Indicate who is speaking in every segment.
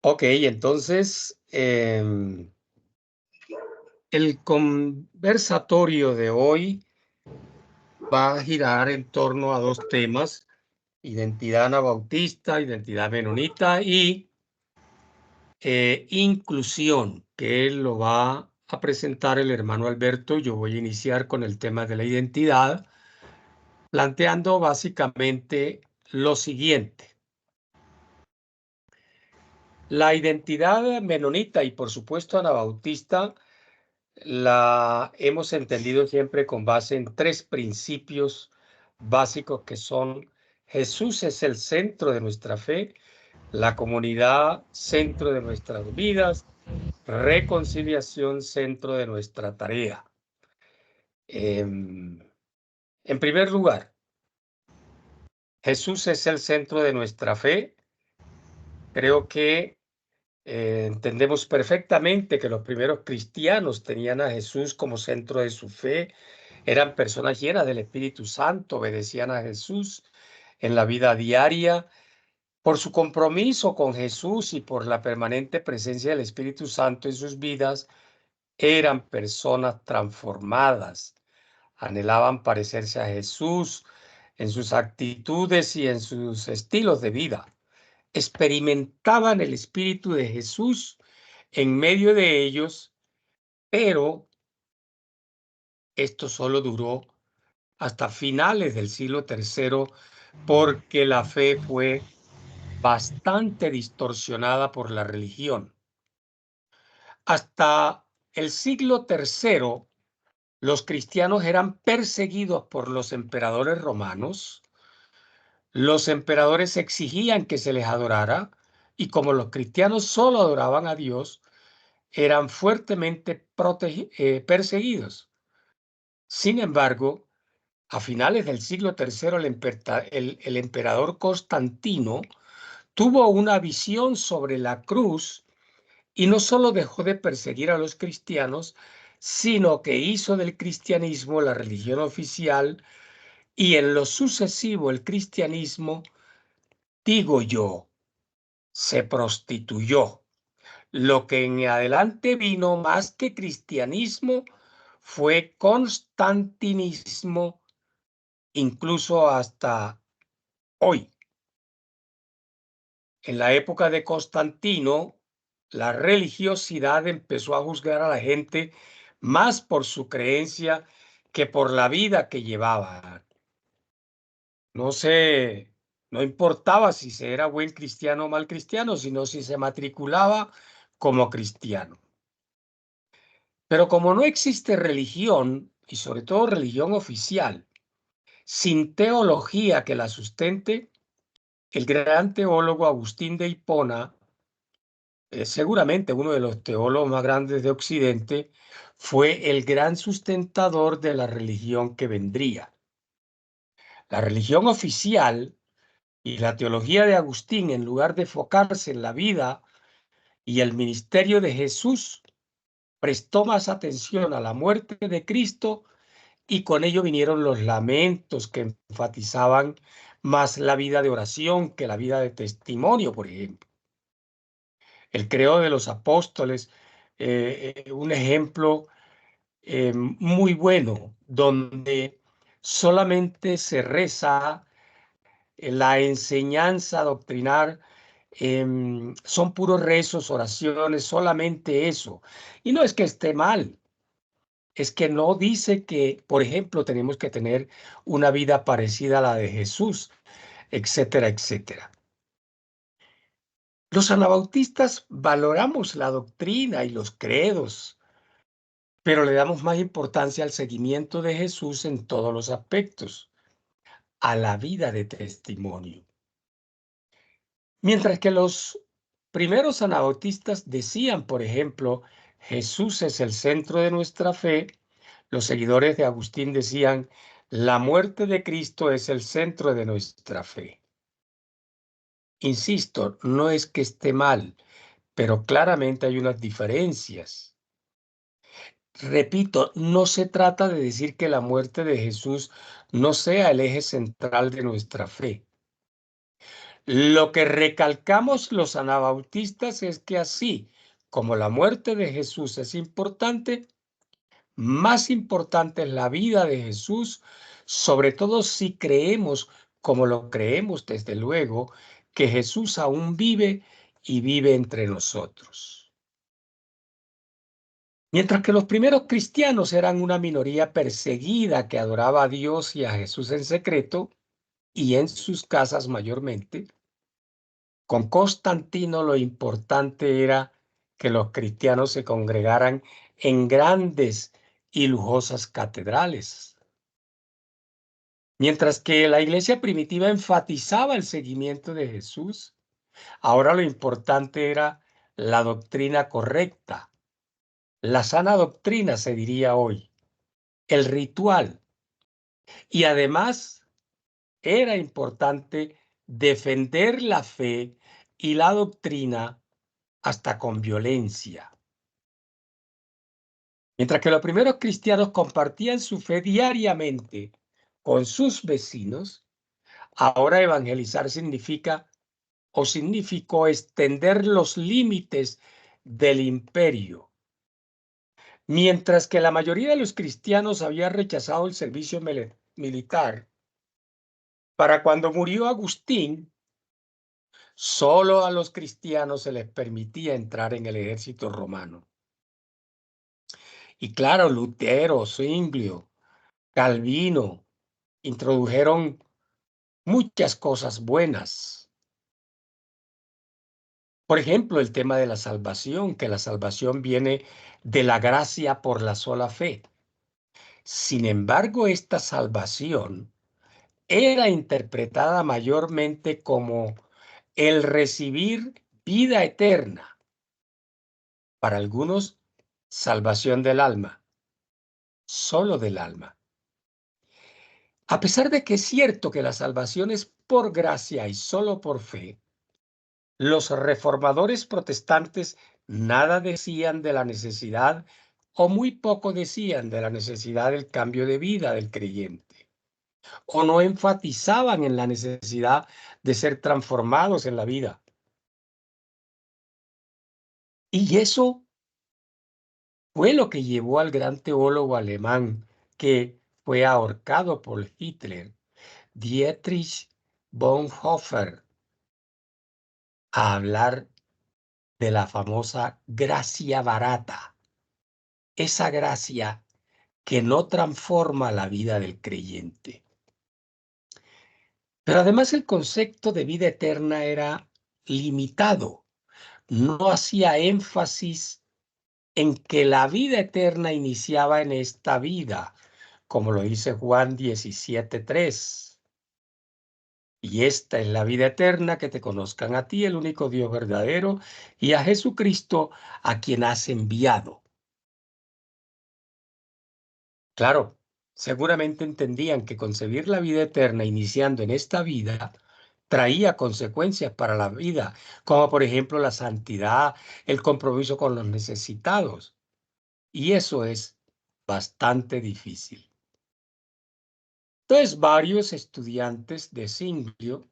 Speaker 1: Ok, entonces el conversatorio de hoy va a girar en torno a dos temas: identidad anabautista, identidad menonita y inclusión, que él lo va a presentar el hermano Alberto. Yo voy a iniciar con el tema de la identidad, planteando básicamente lo siguiente. La identidad menonita y por supuesto anabautista la hemos entendido siempre con base en tres principios básicos que son: Jesús es el centro de nuestra fe, la comunidad centro de nuestras vidas, reconciliación centro de nuestra tarea. En primer lugar, Jesús es el centro de nuestra fe. Creo que entendemos perfectamente que los primeros cristianos tenían a Jesús como centro de su fe. Eran personas llenas del Espíritu Santo, obedecían a Jesús en la vida diaria. Por su compromiso con Jesús y por la permanente presencia del Espíritu Santo en sus vidas, eran personas transformadas. Anhelaban parecerse a Jesús en sus actitudes y en sus estilos de vida. Experimentaban el Espíritu de Jesús en medio de ellos, pero esto solo duró hasta finales del siglo III, porque la fe fue bastante distorsionada por la religión. Hasta el siglo III, los cristianos eran perseguidos por los emperadores romanos. Los emperadores exigían que se les adorara, y como los cristianos solo adoraban a Dios, eran fuertemente perseguidos. Sin embargo, a finales del siglo III, el emperador Constantino tuvo una visión sobre la cruz y no solo dejó de perseguir a los cristianos, sino que hizo del cristianismo la religión oficial, y en lo sucesivo el cristianismo, digo yo, se prostituyó. Lo que en adelante vino más que cristianismo fue constantinismo, incluso hasta hoy. En la época de Constantino, la religiosidad empezó a juzgar a la gente más por su creencia que por la vida que llevaba. No sé, no importaba si se era buen cristiano o mal cristiano, sino si se matriculaba como cristiano. Pero como no existe religión, y sobre todo religión oficial, sin teología que la sustente, el gran teólogo Agustín de Hipona, seguramente uno de los teólogos más grandes de Occidente, fue el gran sustentador de la religión que vendría. La religión oficial y la teología de Agustín, en lugar de enfocarse en la vida y el ministerio de Jesús, prestó más atención a la muerte de Cristo, y con ello vinieron los lamentos que enfatizaban más la vida de oración que la vida de testimonio, por ejemplo. El credo de los apóstoles, un ejemplo muy bueno, donde solamente se reza la enseñanza doctrinal, son puros rezos, oraciones, solamente eso. Y no es que esté mal, es que no dice que, por ejemplo, tenemos que tener una vida parecida a la de Jesús, etcétera, etcétera. Los anabautistas valoramos la doctrina y los credos, pero le damos más importancia al seguimiento de Jesús en todos los aspectos, a la vida de testimonio. Mientras que los primeros anabautistas decían, por ejemplo, Jesús es el centro de nuestra fe, los seguidores de Agustín decían, la muerte de Cristo es el centro de nuestra fe. Insisto, no es que esté mal, pero claramente hay unas diferencias. Repito, no se trata de decir que la muerte de Jesús no sea el eje central de nuestra fe. Lo que recalcamos los anabautistas es que así como la muerte de Jesús es importante, más importante es la vida de Jesús, sobre todo si creemos, como lo creemos desde luego, que Jesús aún vive y vive entre nosotros. Mientras que los primeros cristianos eran una minoría perseguida que adoraba a Dios y a Jesús en secreto y en sus casas mayormente, con Constantino lo importante era que los cristianos se congregaran en grandes y lujosas catedrales. Mientras que la iglesia primitiva enfatizaba el seguimiento de Jesús, ahora lo importante era la doctrina correcta, la sana doctrina se diría hoy, el ritual. Y además era importante defender la fe y la doctrina hasta con violencia. Mientras que los primeros cristianos compartían su fe diariamente con sus vecinos, ahora evangelizar significa o significó extender los límites del imperio. Mientras que la mayoría de los cristianos había rechazado el servicio militar, para cuando murió Agustín, solo a los cristianos se les permitía entrar en el ejército romano. Y claro, Lutero, Zwinglio, Calvino introdujeron muchas cosas buenas. Por ejemplo, el tema de la salvación, que la salvación viene de la gracia por la sola fe. Sin embargo, esta salvación era interpretada mayormente como el recibir vida eterna. Para algunos, salvación del alma, solo del alma. A pesar de que es cierto que la salvación es por gracia y solo por fe, los reformadores protestantes nada decían de la necesidad o muy poco decían de la necesidad del cambio de vida del creyente, o no enfatizaban en la necesidad de ser transformados en la vida. Y eso fue lo que llevó al gran teólogo alemán que fue ahorcado por Hitler, Dietrich Bonhoeffer, a hablar de la famosa gracia barata, esa gracia que no transforma la vida del creyente. Pero además el concepto de vida eterna era limitado, no hacía énfasis en que la vida eterna iniciaba en esta vida, como lo dice Juan 17:3. Y esta es la vida eterna, que te conozcan a ti, el único Dios verdadero, y a Jesucristo, a quien has enviado. Claro, seguramente entendían que concebir la vida eterna iniciando en esta vida traía consecuencias para la vida, como por ejemplo la santidad, el compromiso con los necesitados. Y eso es bastante difícil. Entonces, varios estudiantes de Zwinglio,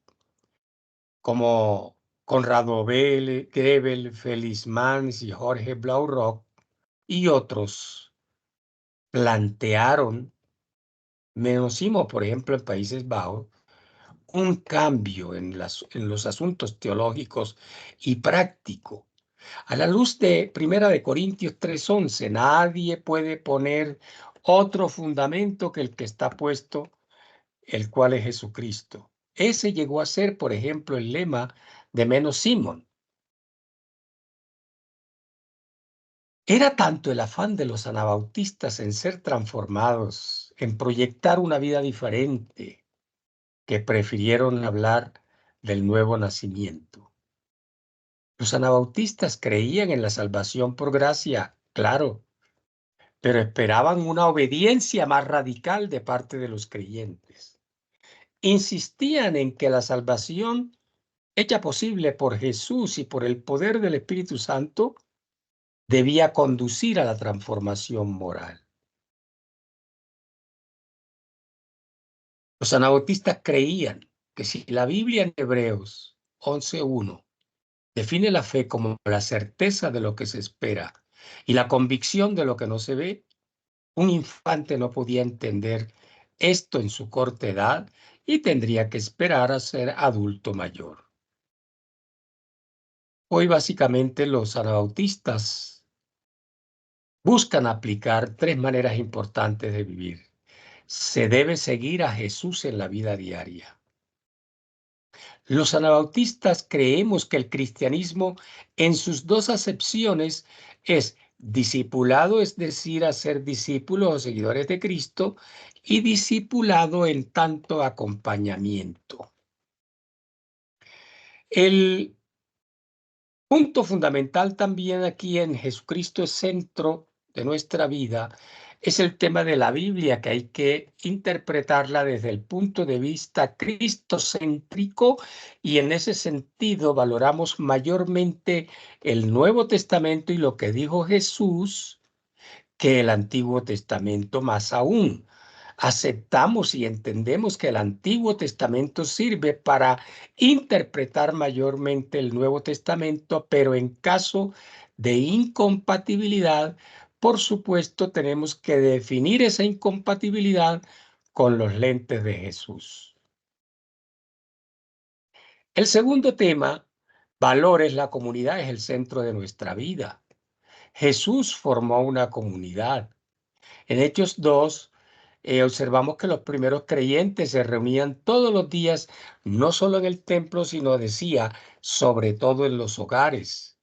Speaker 1: como Conrado Grebel, Felix Manz y Jorge Blaurock y otros, plantearon, Menocimo, por ejemplo, en Países Bajos, un cambio en los asuntos teológicos y práctico. A la luz de Primera de Corintios 3:11, nadie puede poner otro fundamento que el que está puesto, el cual es Jesucristo. Ese llegó a ser, por ejemplo, el lema de Menos Simón. Era tanto el afán de los anabautistas en ser transformados, en proyectar una vida diferente, que prefirieron hablar del nuevo nacimiento. Los anabautistas creían en la salvación por gracia, claro, pero esperaban una obediencia más radical de parte de los creyentes. Insistían en que la salvación, hecha posible por Jesús y por el poder del Espíritu Santo, debía conducir a la transformación moral. Los anabautistas creían que si la Biblia en Hebreos 11:1 define la fe como la certeza de lo que se espera y la convicción de lo que no se ve. Un infante no podía entender esto en su corta edad y tendría que esperar a ser adulto mayor. Hoy básicamente los anabautistas buscan aplicar tres maneras importantes de vivir. Se debe seguir a Jesús en la vida diaria. Los anabautistas creemos que el cristianismo en sus dos acepciones es discipulado, es decir, hacer discípulos o seguidores de Cristo, y discipulado en tanto acompañamiento. El punto fundamental también aquí en Jesucristo es centro de nuestra vida, es el tema de la Biblia, que hay que interpretarla desde el punto de vista cristocéntrico, y en ese sentido valoramos mayormente el Nuevo Testamento y lo que dijo Jesús que el Antiguo Testamento. Más aún. Aceptamos y entendemos que el Antiguo Testamento sirve para interpretar mayormente el Nuevo Testamento, pero en caso de incompatibilidad, por supuesto, tenemos que definir esa incompatibilidad con los lentes de Jesús. El segundo tema, valores, la comunidad es el centro de nuestra vida. Jesús formó una comunidad. En Hechos 2, observamos que los primeros creyentes se reunían todos los días, no solo en el templo, sino decía, sobre todo en los hogares.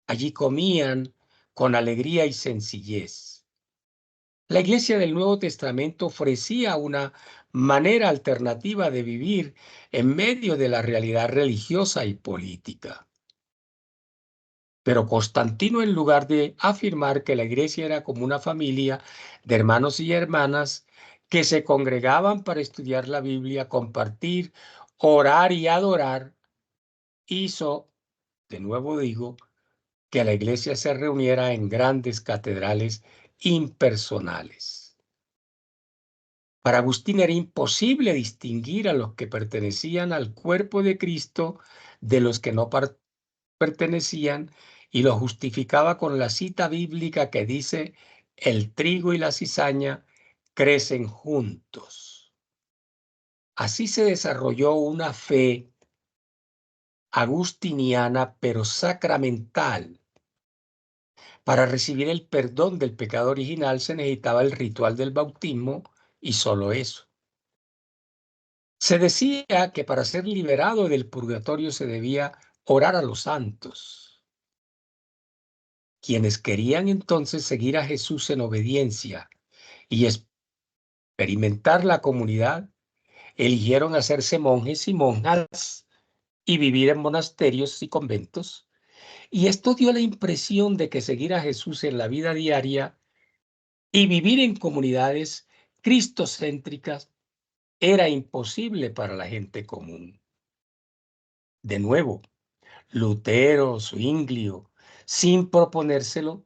Speaker 1: Allí comían con alegría y sencillez. La iglesia del Nuevo Testamento ofrecía una manera alternativa de vivir en medio de la realidad religiosa y política. Pero Constantino, en lugar de afirmar que la iglesia era como una familia de hermanos y hermanas que se congregaban para estudiar la Biblia, compartir, orar y adorar, hizo, de nuevo digo, que la iglesia se reuniera en grandes catedrales impersonales. Para Agustín era imposible distinguir a los que pertenecían al cuerpo de Cristo de los que no pertenecían, y lo justificaba con la cita bíblica que dice: el trigo y la cizaña crecen juntos. Así se desarrolló una fe agustiniana, pero sacramental. Para recibir el perdón del pecado original se necesitaba el ritual del bautismo, y solo eso. Se decía que para ser liberado del purgatorio se debía orar a los santos. Quienes querían entonces seguir a Jesús en obediencia y experimentar la comunidad, eligieron hacerse monjes y monjas y vivir en monasterios y conventos. Y esto dio la impresión de que seguir a Jesús en la vida diaria y vivir en comunidades cristocéntricas era imposible para la gente común. De nuevo, Lutero, Zwinglio, sin proponérselo,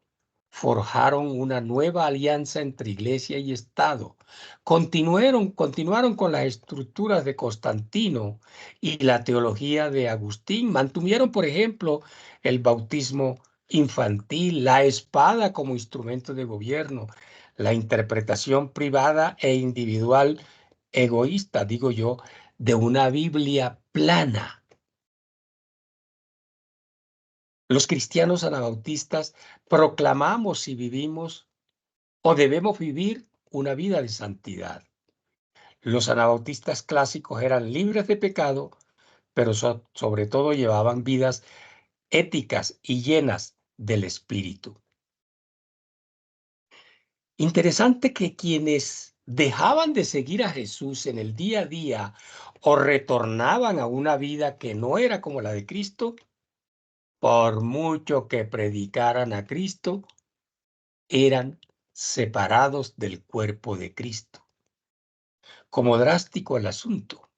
Speaker 1: forjaron una nueva alianza entre iglesia y Estado. Continuaron con las estructuras de Constantino y la teología de Agustín. Mantuvieron, por ejemplo, el bautismo infantil, la espada como instrumento de gobierno, la interpretación privada e individual, egoísta, digo yo, de una Biblia plana. Los cristianos anabautistas proclamamos y vivimos o debemos vivir una vida de santidad. Los anabautistas clásicos eran libres de pecado, pero sobre todo llevaban vidas éticas y llenas del Espíritu. Interesante que quienes dejaban de seguir a Jesús en el día a día o retornaban a una vida que no era como la de Cristo, por mucho que predicaran a Cristo, eran separados del cuerpo de Cristo. Como drástico el asunto.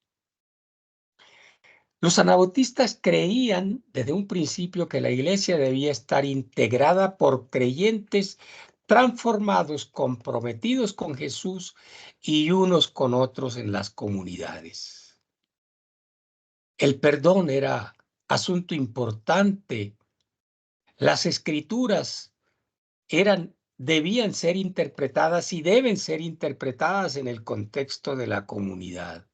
Speaker 1: Los anabautistas creían desde un principio que la iglesia debía estar integrada por creyentes transformados, comprometidos con Jesús y unos con otros en las comunidades. El perdón era asunto importante. Las escrituras debían ser interpretadas y deben ser interpretadas en el contexto de la comunidad.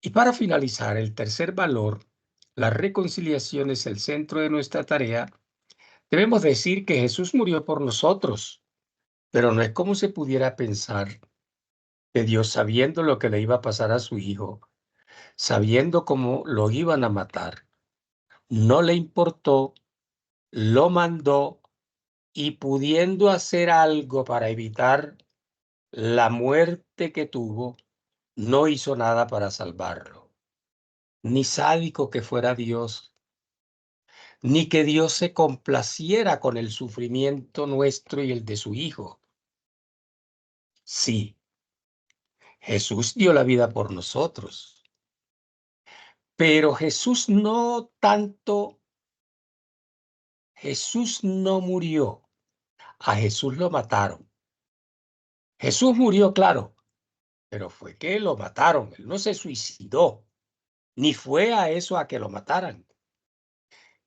Speaker 1: Y para finalizar, el tercer valor, la reconciliación es el centro de nuestra tarea. Debemos decir que Jesús murió por nosotros, pero no es como se pudiera pensar que Dios, sabiendo lo que le iba a pasar a su hijo, sabiendo cómo lo iban a matar, no le importó, lo mandó y pudiendo hacer algo para evitar la muerte que tuvo, no hizo nada para salvarlo. Ni sádico que fuera Dios, ni que Dios se complaciera con el sufrimiento nuestro y el de su Hijo. Sí, Jesús dio la vida por nosotros, pero Jesús no murió, a Jesús lo mataron. Jesús murió, claro, pero fue que lo mataron, él no se suicidó, ni fue a eso a que lo mataran.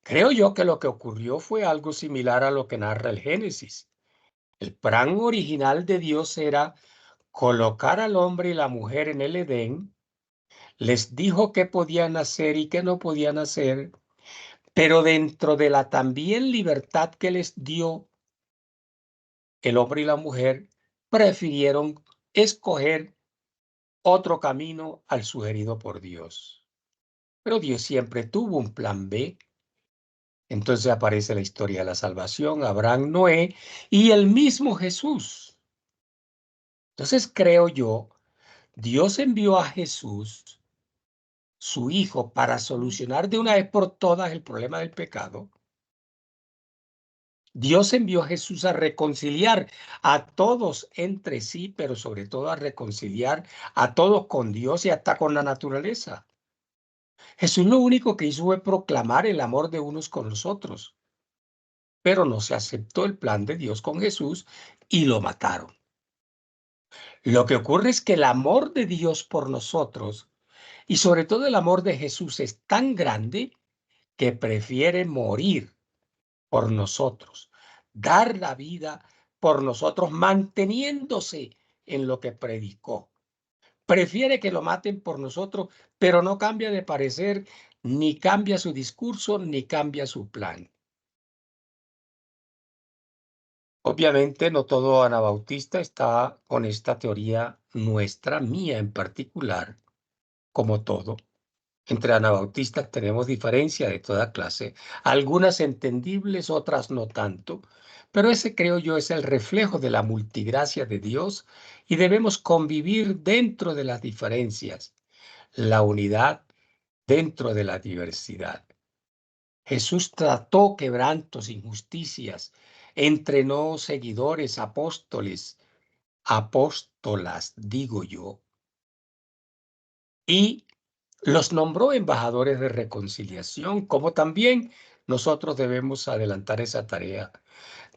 Speaker 1: Creo yo que lo que ocurrió fue algo similar a lo que narra el Génesis. El plan original de Dios era colocar al hombre y la mujer en el Edén, les dijo qué podían hacer y qué no podían hacer, pero dentro de la también libertad que les dio, el hombre y la mujer prefirieron escoger otro camino al sugerido por Dios. Pero Dios siempre tuvo un plan B. Entonces aparece la historia de la salvación, Abraham, Noé y el mismo Jesús. Entonces creo yo, Dios envió a Jesús, su Hijo, para solucionar de una vez por todas el problema del pecado. Dios envió a Jesús a reconciliar a todos entre sí, pero sobre todo a reconciliar a todos con Dios y hasta con la naturaleza. Jesús lo único que hizo fue proclamar el amor de unos con los otros, pero no se aceptó el plan de Dios con Jesús y lo mataron. Lo que ocurre es que el amor de Dios por nosotros y sobre todo el amor de Jesús es tan grande que prefiere morir por nosotros, dar la vida por nosotros, manteniéndose en lo que predicó. Prefiere que lo maten por nosotros, pero no cambia de parecer, ni cambia su discurso, ni cambia su plan. Obviamente no todo anabautista está con esta teoría nuestra, mía en particular, como todo. Entre anabautistas tenemos diferencia de toda clase, algunas entendibles, otras no tanto, pero ese creo yo es el reflejo de la multigracia de Dios y debemos convivir dentro de las diferencias, la unidad dentro de la diversidad. Jesús trató quebrantos, injusticias, entrenó seguidores, apóstoles, apóstolas, digo yo, y los nombró embajadores de reconciliación, como también nosotros debemos adelantar esa tarea.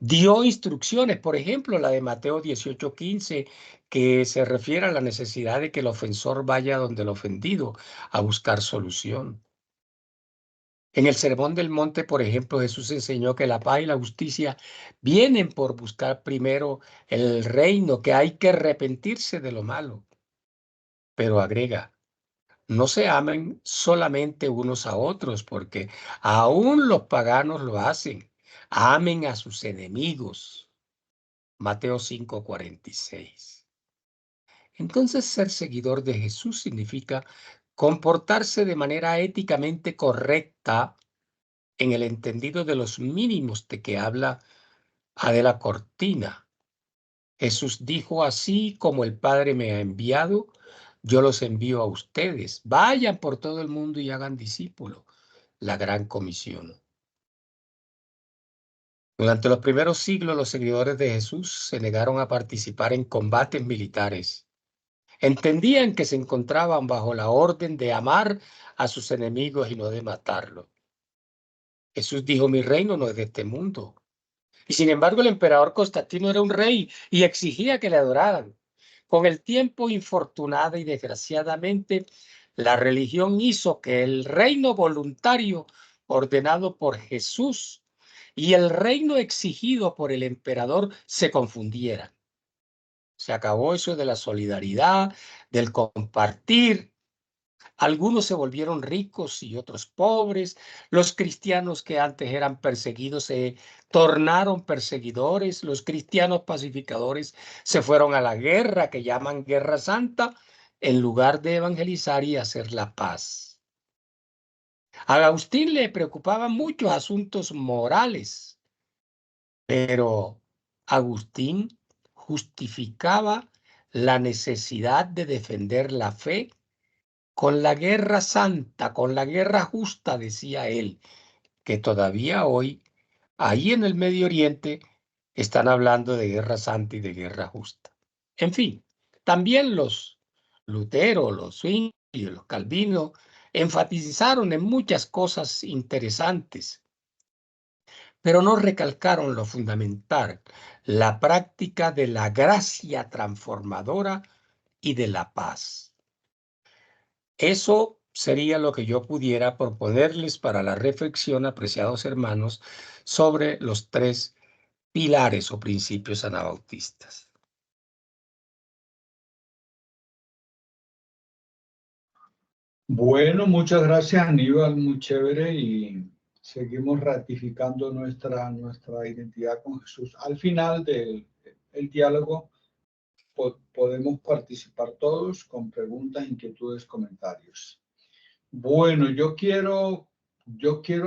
Speaker 1: Dio instrucciones, por ejemplo, la de Mateo 18:15, que se refiere a la necesidad de que el ofensor vaya donde el ofendido a buscar solución. En el Sermón del Monte, por ejemplo, Jesús enseñó que la paz y la justicia vienen por buscar primero el reino, que hay que arrepentirse de lo malo. Pero agrega, no se amen solamente unos a otros, porque aún los paganos lo hacen. Amen a sus enemigos. Mateo 5:46. Entonces, ser seguidor de Jesús significa comportarse de manera éticamente correcta en el entendido de los mínimos de que habla Adela Cortina. Jesús dijo: así como el Padre me ha enviado, yo los envío a ustedes. Vayan por todo el mundo y hagan discípulos. La gran comisión. Durante los primeros siglos, los seguidores de Jesús se negaron a participar en combates militares. Entendían que se encontraban bajo la orden de amar a sus enemigos y no de matarlos. Jesús dijo: mi reino no es de este mundo. Y sin embargo, el emperador Constantino era un rey y exigía que le adoraran. Con el tiempo, infortunada y desgraciadamente, La religión hizo que el reino voluntario ordenado por Jesús y el reino exigido por el emperador se confundieran. Se acabó eso de la solidaridad, del compartir. Algunos se volvieron ricos y otros pobres. Los cristianos que antes eran perseguidos se tornaron perseguidores. Los cristianos pacificadores se fueron a la guerra, que llaman Guerra Santa, en lugar de evangelizar y hacer la paz. A Agustín le preocupaban muchos asuntos morales, pero Agustín justificaba la necesidad de defender la fe con la guerra santa, con la guerra justa, decía él, que todavía hoy, ahí en el Medio Oriente, están hablando de guerra santa y de guerra justa. En fin, también los Lutero, los Zwingli, los Calvino enfatizaron en muchas cosas interesantes, pero no recalcaron lo fundamental, la práctica de la gracia transformadora y de la paz. Eso sería lo que yo pudiera proponerles para la reflexión, apreciados hermanos, sobre los tres pilares o principios anabautistas.
Speaker 2: Bueno, muchas gracias, Aníbal, muy chévere, y seguimos ratificando nuestra identidad con Jesús. Al final del diálogo podemos participar todos con preguntas, inquietudes, comentarios. Bueno, yo quiero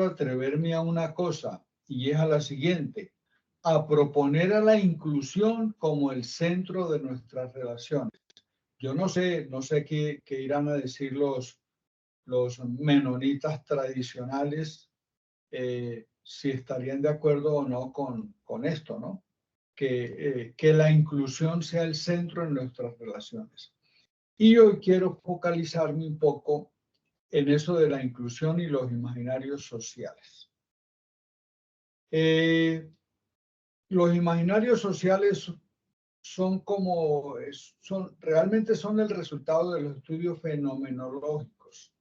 Speaker 2: atreverme a una cosa, y es a la siguiente: a proponer a la inclusión como el centro de nuestras relaciones. Yo no sé qué irán a decir los menonitas tradicionales, si estarían de acuerdo o no con esto, ¿no? Que la inclusión sea el centro en nuestras relaciones. Y hoy quiero focalizarme un poco en eso de la inclusión y los imaginarios sociales. Los imaginarios sociales realmente son el resultado de los estudios fenomenológicos.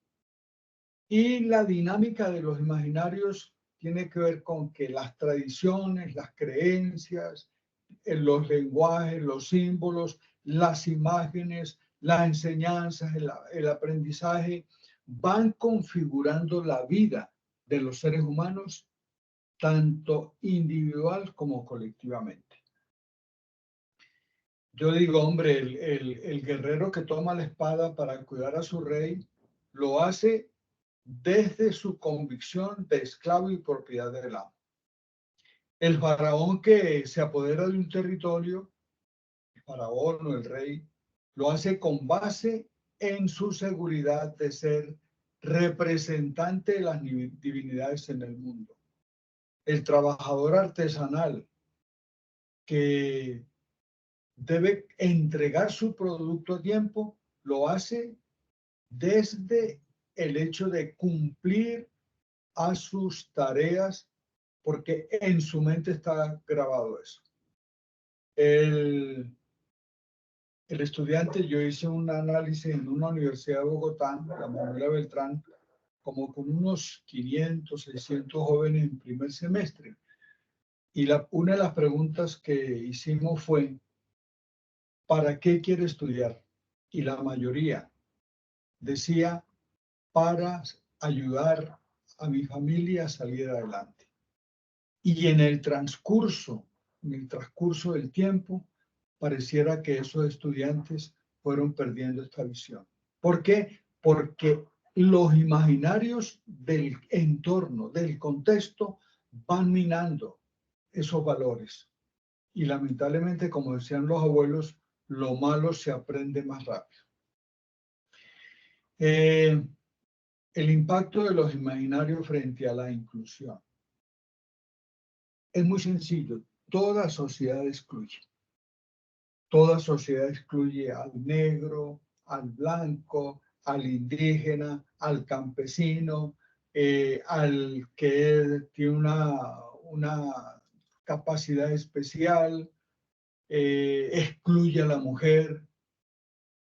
Speaker 2: Y la dinámica de los imaginarios tiene que ver con que las tradiciones, las creencias, los lenguajes, los símbolos, las imágenes, las enseñanzas, el aprendizaje, van configurando la vida de los seres humanos, tanto individual como colectivamente. Yo digo, hombre, el guerrero que toma la espada para cuidar a su rey, lo hace desde su convicción de esclavo y propiedad del amo. El faraón que se apodera de un territorio, el faraón o el rey, lo hace con base en su seguridad de ser representante de las divinidades en el mundo. El trabajador artesanal que debe entregar su producto a tiempo, lo hace desde el hecho de cumplir a sus tareas, porque en su mente está grabado eso. El estudiante, yo hice un análisis en una universidad de Bogotá, la Manuela Beltrán, como con unos 500, 600 jóvenes en primer semestre. Y una de las preguntas que hicimos fue: ¿para qué quiere estudiar? Y la mayoría decía: para ayudar a mi familia a salir adelante. Y en el transcurso del tiempo, pareciera que esos estudiantes fueron perdiendo esta visión. ¿Por qué? Porque los imaginarios del entorno, del contexto, van minando esos valores. Y lamentablemente, como decían los abuelos, lo malo se aprende más rápido. El impacto de los imaginarios frente a la inclusión es muy sencillo. Toda sociedad excluye. Toda sociedad excluye al negro, al blanco, al indígena, al campesino, al que tiene una capacidad especial, excluye a la mujer.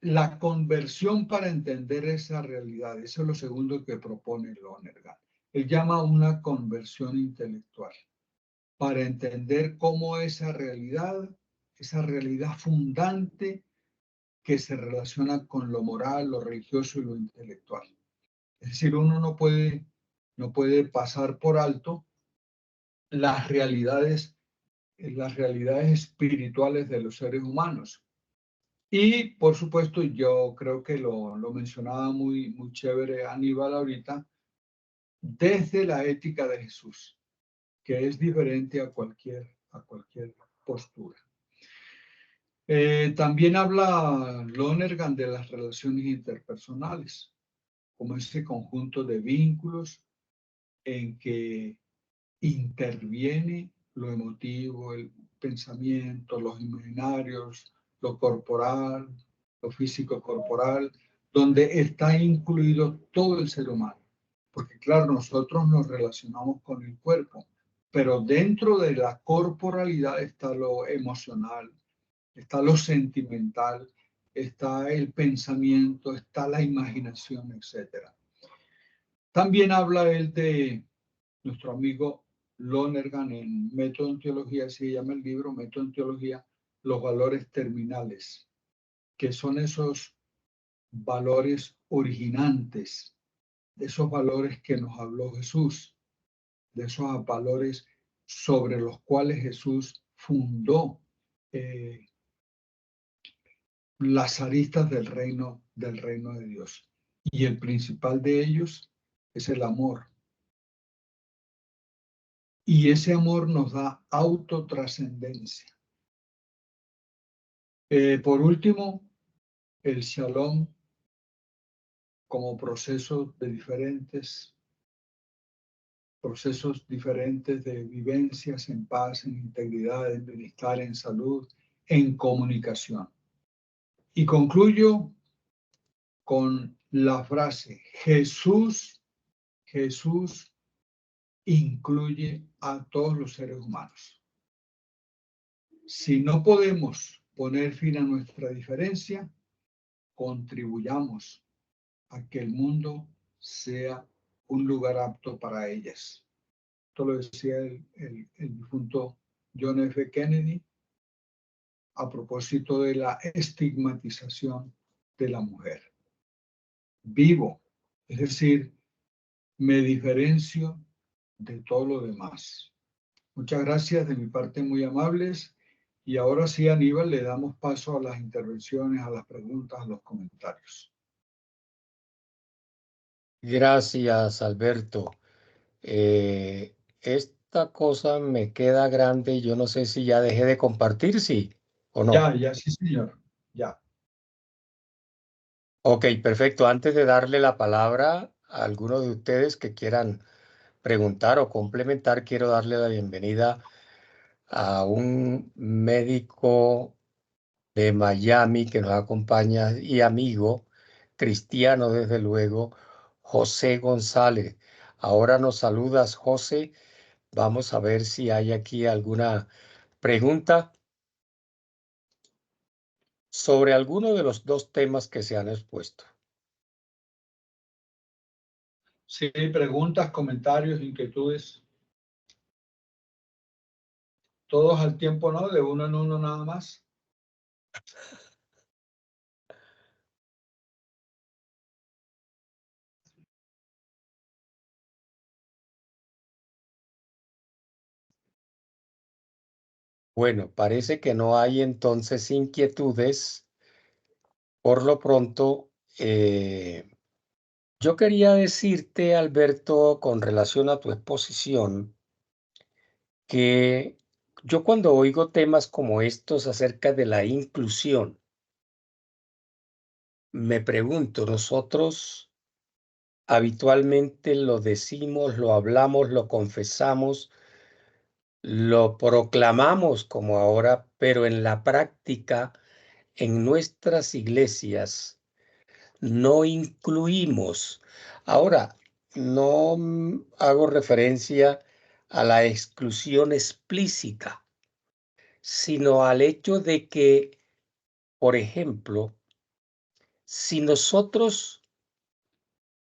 Speaker 2: la conversión para entender esa realidad. Eso es lo segundo que propone Lonergan. Él llama una conversión intelectual para entender cómo esa realidad fundante que se relaciona con lo moral, lo religioso y lo intelectual. Es decir, uno no puede pasar por alto las realidades espirituales de los seres humanos. Y por supuesto, yo creo que lo mencionaba muy, muy chévere Aníbal ahorita, desde la ética de Jesús, que es diferente a cualquier postura. También habla Lonergan de las relaciones interpersonales, como ese conjunto de vínculos en que interviene lo emotivo, el pensamiento, los imaginarios, lo corporal, lo físico corporal, donde está incluido todo el ser humano. Porque claro, nosotros nos relacionamos con el cuerpo, pero dentro de la corporalidad está lo emocional, está lo sentimental, está el pensamiento, está la imaginación, etc. También habla él de nuestro amigo Lonergan en Método en Teología, se llama el libro Método en Teología, los valores terminales, que son esos valores originantes, de esos valores que nos habló Jesús, de esos valores sobre los cuales Jesús fundó las aristas del reino de Dios. Y el principal de ellos es el amor. Y ese amor nos da autotrascendencia. Por último, el shalom como procesos diferentes de vivencias en paz, en integridad, en bienestar, en salud, en comunicación. Y concluyo con la frase, Jesús incluye a todos los seres humanos. Si no podemos poner fin a nuestra diferencia, contribuyamos a que el mundo sea un lugar apto para ellas. Esto lo decía el difunto John F. Kennedy a propósito de la estigmatización de la mujer. Vivo, es decir, me diferencio de todo lo demás. Muchas gracias, de mi parte muy amables. Y ahora sí, Aníbal, le damos paso a las intervenciones, a las preguntas, a los comentarios.
Speaker 1: Gracias, Alberto. Esta cosa me queda grande y yo no sé si ya dejé de compartir, sí o no.
Speaker 2: Ya, sí, señor. Ya.
Speaker 1: Ok, perfecto. Antes de darle la palabra a alguno de ustedes que quieran preguntar o complementar, quiero darle la bienvenida a un médico de Miami que nos acompaña y amigo cristiano, desde luego, José González. Ahora nos saludas, José. Vamos a ver si hay aquí alguna pregunta sobre alguno de los dos temas que se han expuesto.
Speaker 2: Sí, preguntas, comentarios, inquietudes. Todos al tiempo, ¿no? De uno en uno nada más.
Speaker 1: Bueno, parece que no hay entonces inquietudes. Por lo pronto, yo quería decirte, Alberto, con relación a tu exposición, que yo cuando oigo temas como estos acerca de la inclusión, me pregunto, nosotros habitualmente lo decimos, lo hablamos, lo confesamos, lo proclamamos como ahora, pero en la práctica, en nuestras iglesias, no incluimos. Ahora, no hago referencia a la exclusión explícita, sino al hecho de que, por ejemplo, si nosotros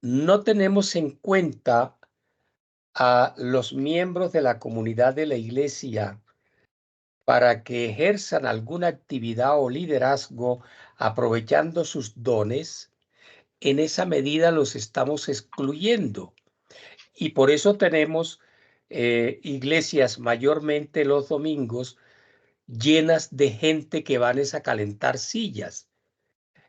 Speaker 1: no tenemos en cuenta a los miembros de la comunidad de la iglesia para que ejerzan alguna actividad o liderazgo aprovechando sus dones, en esa medida los estamos excluyendo. Y por eso tenemos iglesias mayormente los domingos llenas de gente que van a calentar sillas.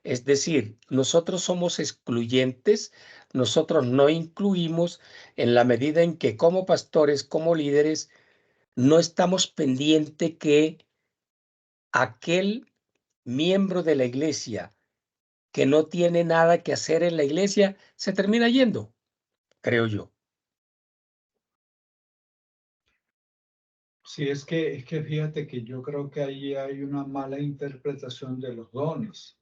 Speaker 1: Es decir, nosotros somos excluyentes, nosotros no incluimos en la medida en que como pastores, como líderes, no estamos pendientes que aquel miembro de la iglesia que no tiene nada que hacer en la iglesia se termina yendo, creo yo.
Speaker 2: Sí, es que fíjate que yo creo que ahí hay una mala interpretación de los dones,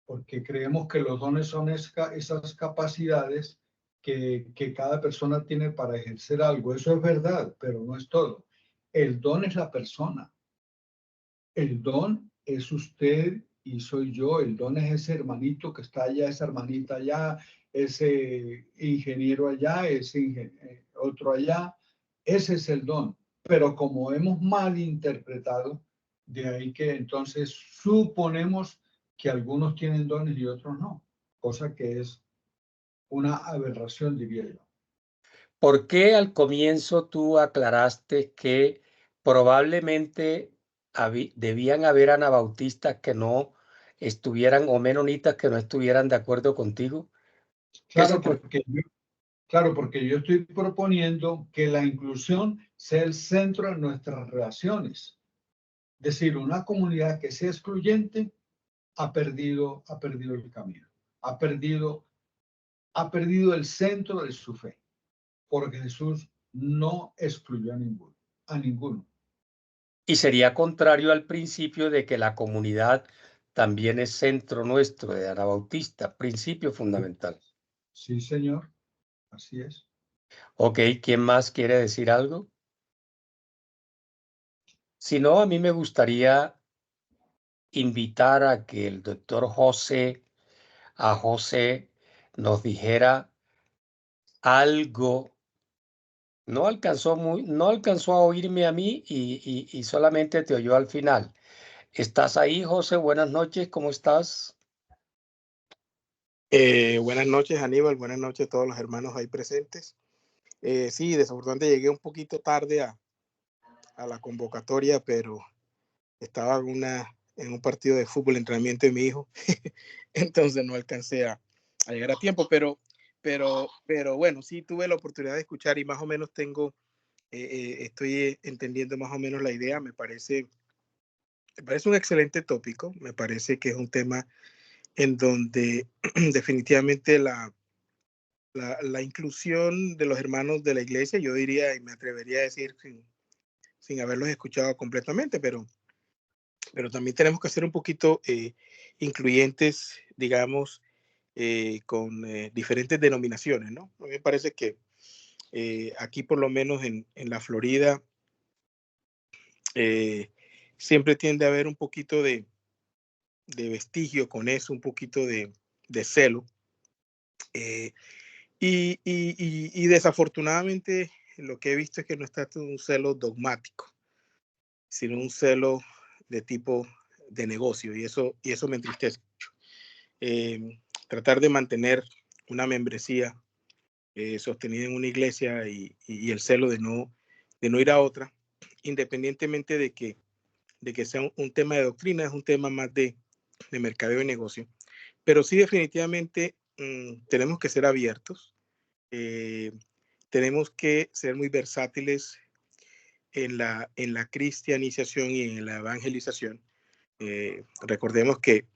Speaker 2: porque creemos que los dones son esas capacidades que cada persona tiene para ejercer algo. Eso es verdad, pero no es todo. El don es la persona. El don es usted y soy yo. El don es ese hermanito que está allá, esa hermanita allá, ese ingeniero allá, otro allá. Ese es el don. Pero como hemos mal interpretado, de ahí que entonces suponemos que algunos tienen dones y otros no, cosa que es una aberración, diría yo.
Speaker 1: ¿Por qué al comienzo tú aclaraste que probablemente debían haber anabautistas que no estuvieran o menonitas que no estuvieran de acuerdo contigo? ¿Qué se
Speaker 2: Claro,
Speaker 1: te...
Speaker 2: claro, porque yo estoy proponiendo que la inclusión sea el centro de nuestras relaciones. Es decir, una comunidad que sea excluyente ha perdido el camino, ha perdido el centro de su fe, porque Jesús no excluyó a ninguno.
Speaker 1: Y sería contrario al principio de que la comunidad también es centro nuestro de Anabautista, principio fundamental.
Speaker 2: Sí, Señor, así es.
Speaker 1: Ok, ¿quién más quiere decir algo? Si no, a mí me gustaría invitar a que el doctor José nos dijera algo. No alcanzó a oírme a mí y solamente te oyó al final. ¿Estás ahí, José? Buenas noches, ¿cómo estás?
Speaker 3: Buenas noches, Aníbal. Buenas noches a todos los hermanos ahí presentes. Sí, desafortunadamente llegué un poquito tarde a la convocatoria, pero estaba en un partido de fútbol, entrenamiento de mi hijo, entonces no alcancé a llegar a tiempo, pero bueno, sí tuve la oportunidad de escuchar y más o menos estoy entendiendo más o menos la idea. Me parece un excelente tópico, me parece que es un tema en donde definitivamente la inclusión de los hermanos de la iglesia, yo diría y me atrevería a decir sin haberlos escuchado completamente, pero también tenemos que ser un poquito incluyentes, digamos, con diferentes denominaciones, ¿no? A mí me parece que aquí, por lo menos en la Florida, siempre tiende a haber un poquito de vestigio con eso, un poquito de celo. Y desafortunadamente lo que he visto es que no está todo un celo dogmático, sino un celo de tipo de negocio, y eso me entristece mucho. Tratar de mantener una membresía sostenida en una iglesia y el celo de no ir a otra, independientemente de que sea un tema de doctrina, es un tema más de mercadeo y negocio. Pero sí, definitivamente tenemos que ser abiertos. Tenemos que ser muy versátiles en la cristianización y en la evangelización. Recordemos que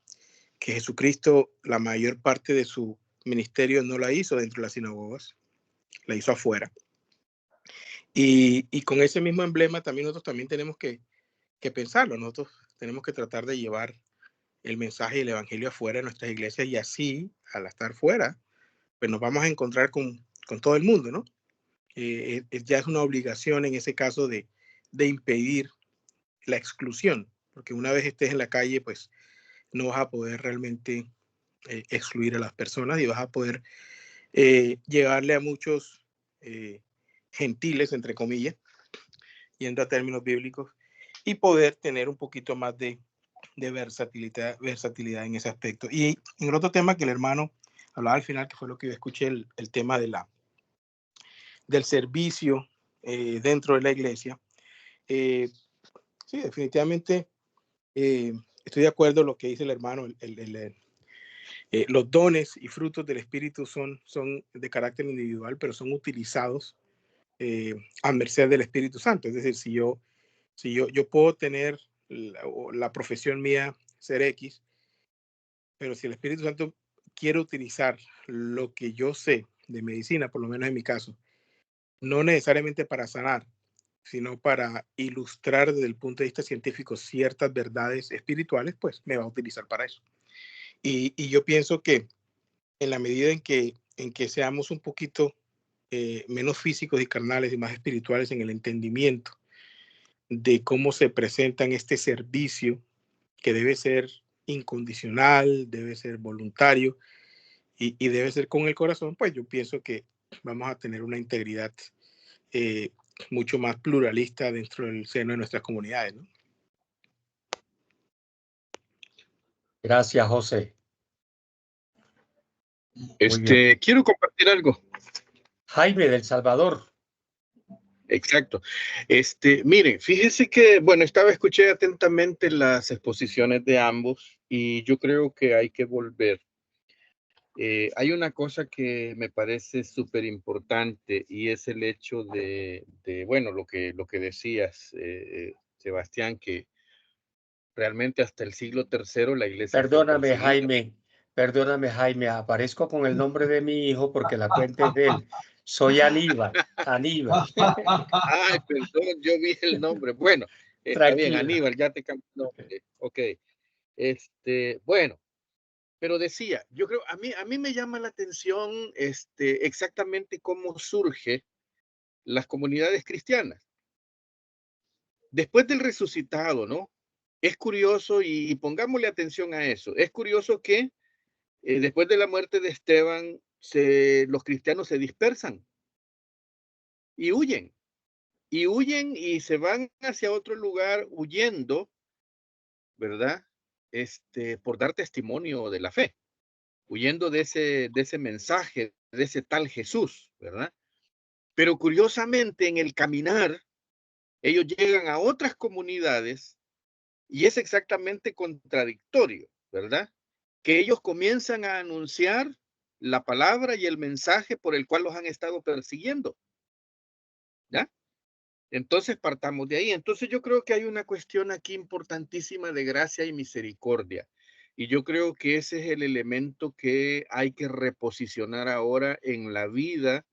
Speaker 3: Jesucristo, la mayor parte de su ministerio no la hizo dentro de las sinagogas, la hizo afuera. Y con ese mismo emblema también nosotros también tenemos que pensarlo. Nosotros tenemos que tratar de llevar el mensaje y el evangelio afuera de nuestras iglesias, y así, al estar fuera, pues nos vamos a encontrar con todo el mundo, ¿no? Ya es una obligación en ese caso de impedir la exclusión, porque una vez estés en la calle, pues no vas a poder realmente excluir a las personas y vas a poder llegarle a muchos gentiles, entre comillas, yendo a términos bíblicos, y poder tener un poquito más de versatilidad en ese aspecto. Y en el otro tema que el hermano hablaba al final, que fue lo que yo escuché, el tema del servicio dentro de la iglesia. Sí, definitivamente estoy de acuerdo con lo que dice el hermano. Los dones y frutos del Espíritu son de carácter individual, pero son utilizados a merced del Espíritu Santo. Es decir, si yo puedo tener la profesión mía ser X, pero si el Espíritu Santo quiere utilizar lo que yo sé de medicina, por lo menos en mi caso, no necesariamente para sanar, sino para ilustrar desde el punto de vista científico ciertas verdades espirituales, pues me va a utilizar para eso. Y yo pienso que en la medida en que seamos un poquito menos físicos y carnales y más espirituales en el entendimiento de cómo se presenta en este servicio, que debe ser incondicional, debe ser voluntario y debe ser con el corazón, pues yo pienso que vamos a tener una integridad mucho más pluralista dentro del seno de nuestras comunidades, ¿no?
Speaker 1: Gracias, José. Muy bien.
Speaker 4: Quiero compartir algo.
Speaker 1: Jaime del Salvador.
Speaker 4: Exacto. Miren, fíjese que, bueno, escuché atentamente las exposiciones de ambos y yo creo que hay que volver. Hay una cosa que me parece súper importante y es el hecho de bueno, lo que decías, Sebastián, que realmente hasta el siglo III la iglesia fue
Speaker 1: Perdóname,
Speaker 4: perseguida.
Speaker 1: Jaime, aparezco con el nombre de mi hijo porque la cuenta es de él. Soy Aníbal.
Speaker 4: Ay, perdón, yo vi el nombre. Bueno, está bien,
Speaker 1: Tranquila.
Speaker 4: Aníbal, ya te cambié el nombre. Ok. Bueno, pero decía, yo creo, a mí me llama la atención exactamente cómo surge las comunidades cristianas. Después del resucitado, ¿no? Es curioso y pongámosle atención a eso. Es curioso que después de la muerte de Esteban, los cristianos se dispersan y huyen. Y huyen y se van hacia otro lugar huyendo, ¿verdad? Por dar testimonio de la fe, huyendo de ese mensaje, de ese tal Jesús, ¿verdad? Pero curiosamente en el caminar, ellos llegan a otras comunidades y es exactamente contradictorio, ¿verdad? Que ellos comienzan a anunciar la palabra y el mensaje por el cual los han estado persiguiendo, ¿ya? Entonces partamos de ahí. Entonces yo creo que hay una cuestión aquí importantísima de gracia y misericordia. Y yo creo que ese es el elemento que hay que reposicionar ahora en la vida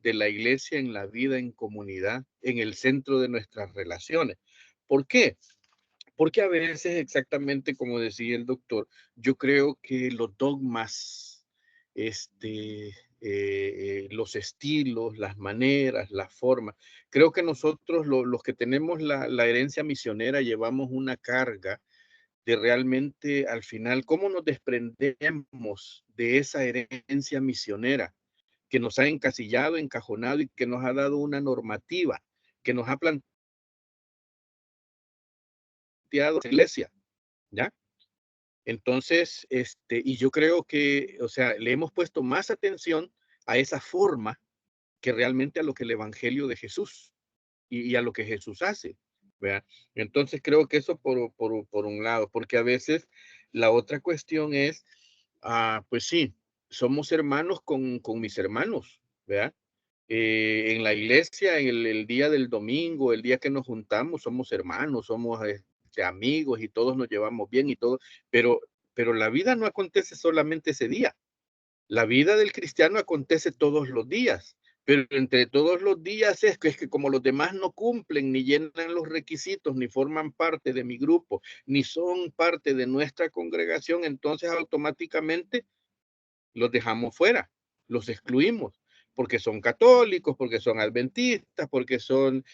Speaker 4: de la iglesia, en la vida en comunidad, en el centro de nuestras relaciones. ¿Por qué? Porque a veces, exactamente como decía el doctor, yo creo que los dogmas, los estilos, las maneras, las formas, creo que nosotros los que tenemos la herencia misionera llevamos una carga de realmente al final, ¿cómo nos desprendemos de esa herencia misionera que nos ha encasillado, encajonado y que nos ha dado una normativa, que nos ha planteado la iglesia? ¿Ya? Entonces, y yo creo que, o sea, le hemos puesto más atención a esa forma que realmente a lo que el evangelio de Jesús y a lo que Jesús hace, ¿verdad? Entonces creo que eso por un lado, porque a veces la otra cuestión es, pues sí, somos hermanos con mis hermanos, ¿verdad? En la iglesia, en el día del domingo, el día que nos juntamos, somos hermanos, somos amigos y todos nos llevamos bien y todo, pero la vida no acontece solamente ese día. La vida del cristiano acontece todos los días, pero entre todos los días es que como los demás no cumplen, ni llenan los requisitos, ni forman parte de mi grupo, ni son parte de nuestra congregación, entonces automáticamente los dejamos fuera, los excluimos, porque son católicos, porque son adventistas, porque son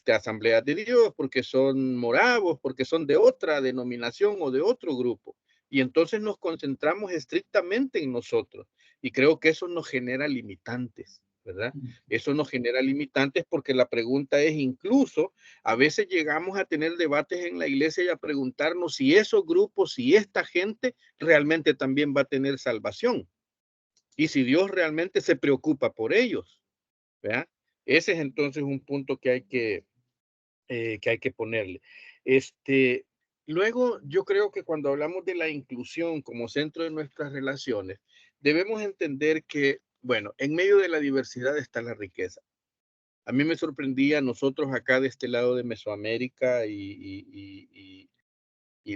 Speaker 4: asambleas de Dios, porque son moravos, porque son de otra denominación o de otro grupo. Y entonces nos concentramos estrictamente en nosotros. Y creo que eso nos genera limitantes, ¿verdad? Eso nos genera limitantes porque la pregunta es, incluso a veces llegamos a tener debates en la iglesia y a preguntarnos si esos grupos, si esta gente realmente también va a tener salvación. Y si Dios realmente se preocupa por ellos, ¿verdad? Ese es entonces un punto que hay que ponerle. Luego, yo creo que cuando hablamos de la inclusión como centro de nuestras relaciones, debemos entender que, bueno, en medio de la diversidad está la riqueza. A mí me sorprendía nosotros acá de este lado de Mesoamérica y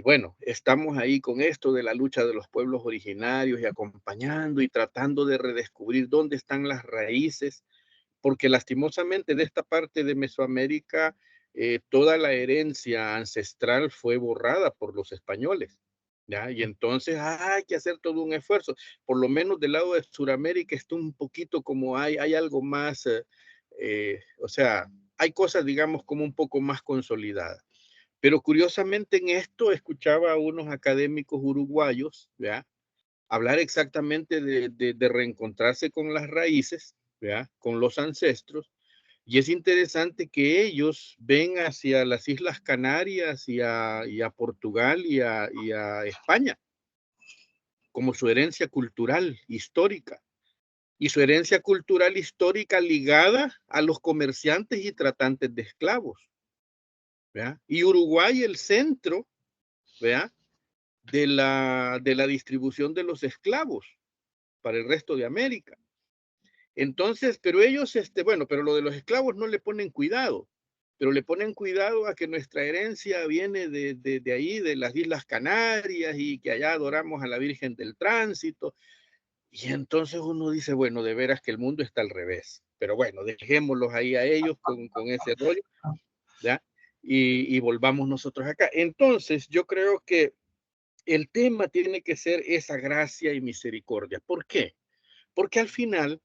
Speaker 4: bueno, estamos ahí con esto de la lucha de los pueblos originarios y acompañando y tratando de redescubrir dónde están las raíces, porque lastimosamente de esta parte de Mesoamérica toda la herencia ancestral fue borrada por los españoles, ¿ya? Y entonces hay que hacer todo un esfuerzo. Por lo menos del lado de Sudamérica está un poquito como hay algo más, o sea, hay cosas, digamos, como un poco más consolidadas. Pero curiosamente en esto escuchaba a unos académicos uruguayos, ¿ya? Hablar exactamente de reencontrarse con las raíces, ¿ya? Con los ancestros. Y es interesante que ellos ven hacia las Islas Canarias y a Portugal y a España como su herencia cultural, histórica. Y su herencia cultural histórica ligada a los comerciantes y tratantes de esclavos. ¿Ya? Y Uruguay el centro, ¿ya? de la distribución de los esclavos para el resto de América. Entonces, pero ellos, bueno, pero lo de los esclavos no le ponen cuidado, pero le ponen cuidado a que nuestra herencia viene de ahí, de las Islas Canarias, y que allá adoramos a la Virgen del Tránsito. Y entonces uno dice, bueno, de veras que el mundo está al revés. Pero bueno, dejémoslos ahí a ellos con ese rollo, ¿ya? Y volvamos nosotros acá. Entonces, yo creo que el tema tiene que ser esa gracia y misericordia. ¿Por qué? Porque al final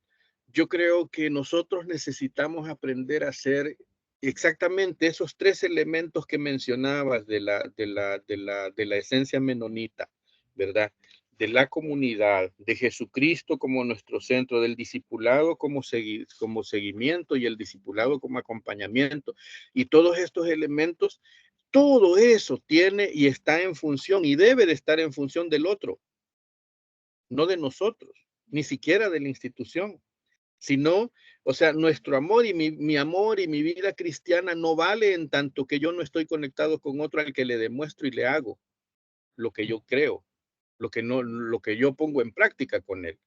Speaker 4: yo creo que nosotros necesitamos aprender a hacer exactamente esos tres elementos que mencionabas de la esencia menonita, ¿verdad? De la comunidad, de Jesucristo como nuestro centro, del discipulado como seguimiento y el discipulado como acompañamiento. Y todos estos elementos, todo eso tiene y está en función y debe de estar en función del otro, no de nosotros, ni siquiera de la institución, sino, o sea, nuestro amor y mi amor y mi vida cristiana no vale en tanto que yo no estoy conectado con otro al que le demuestro y le hago lo que yo creo, lo que yo pongo en práctica con él.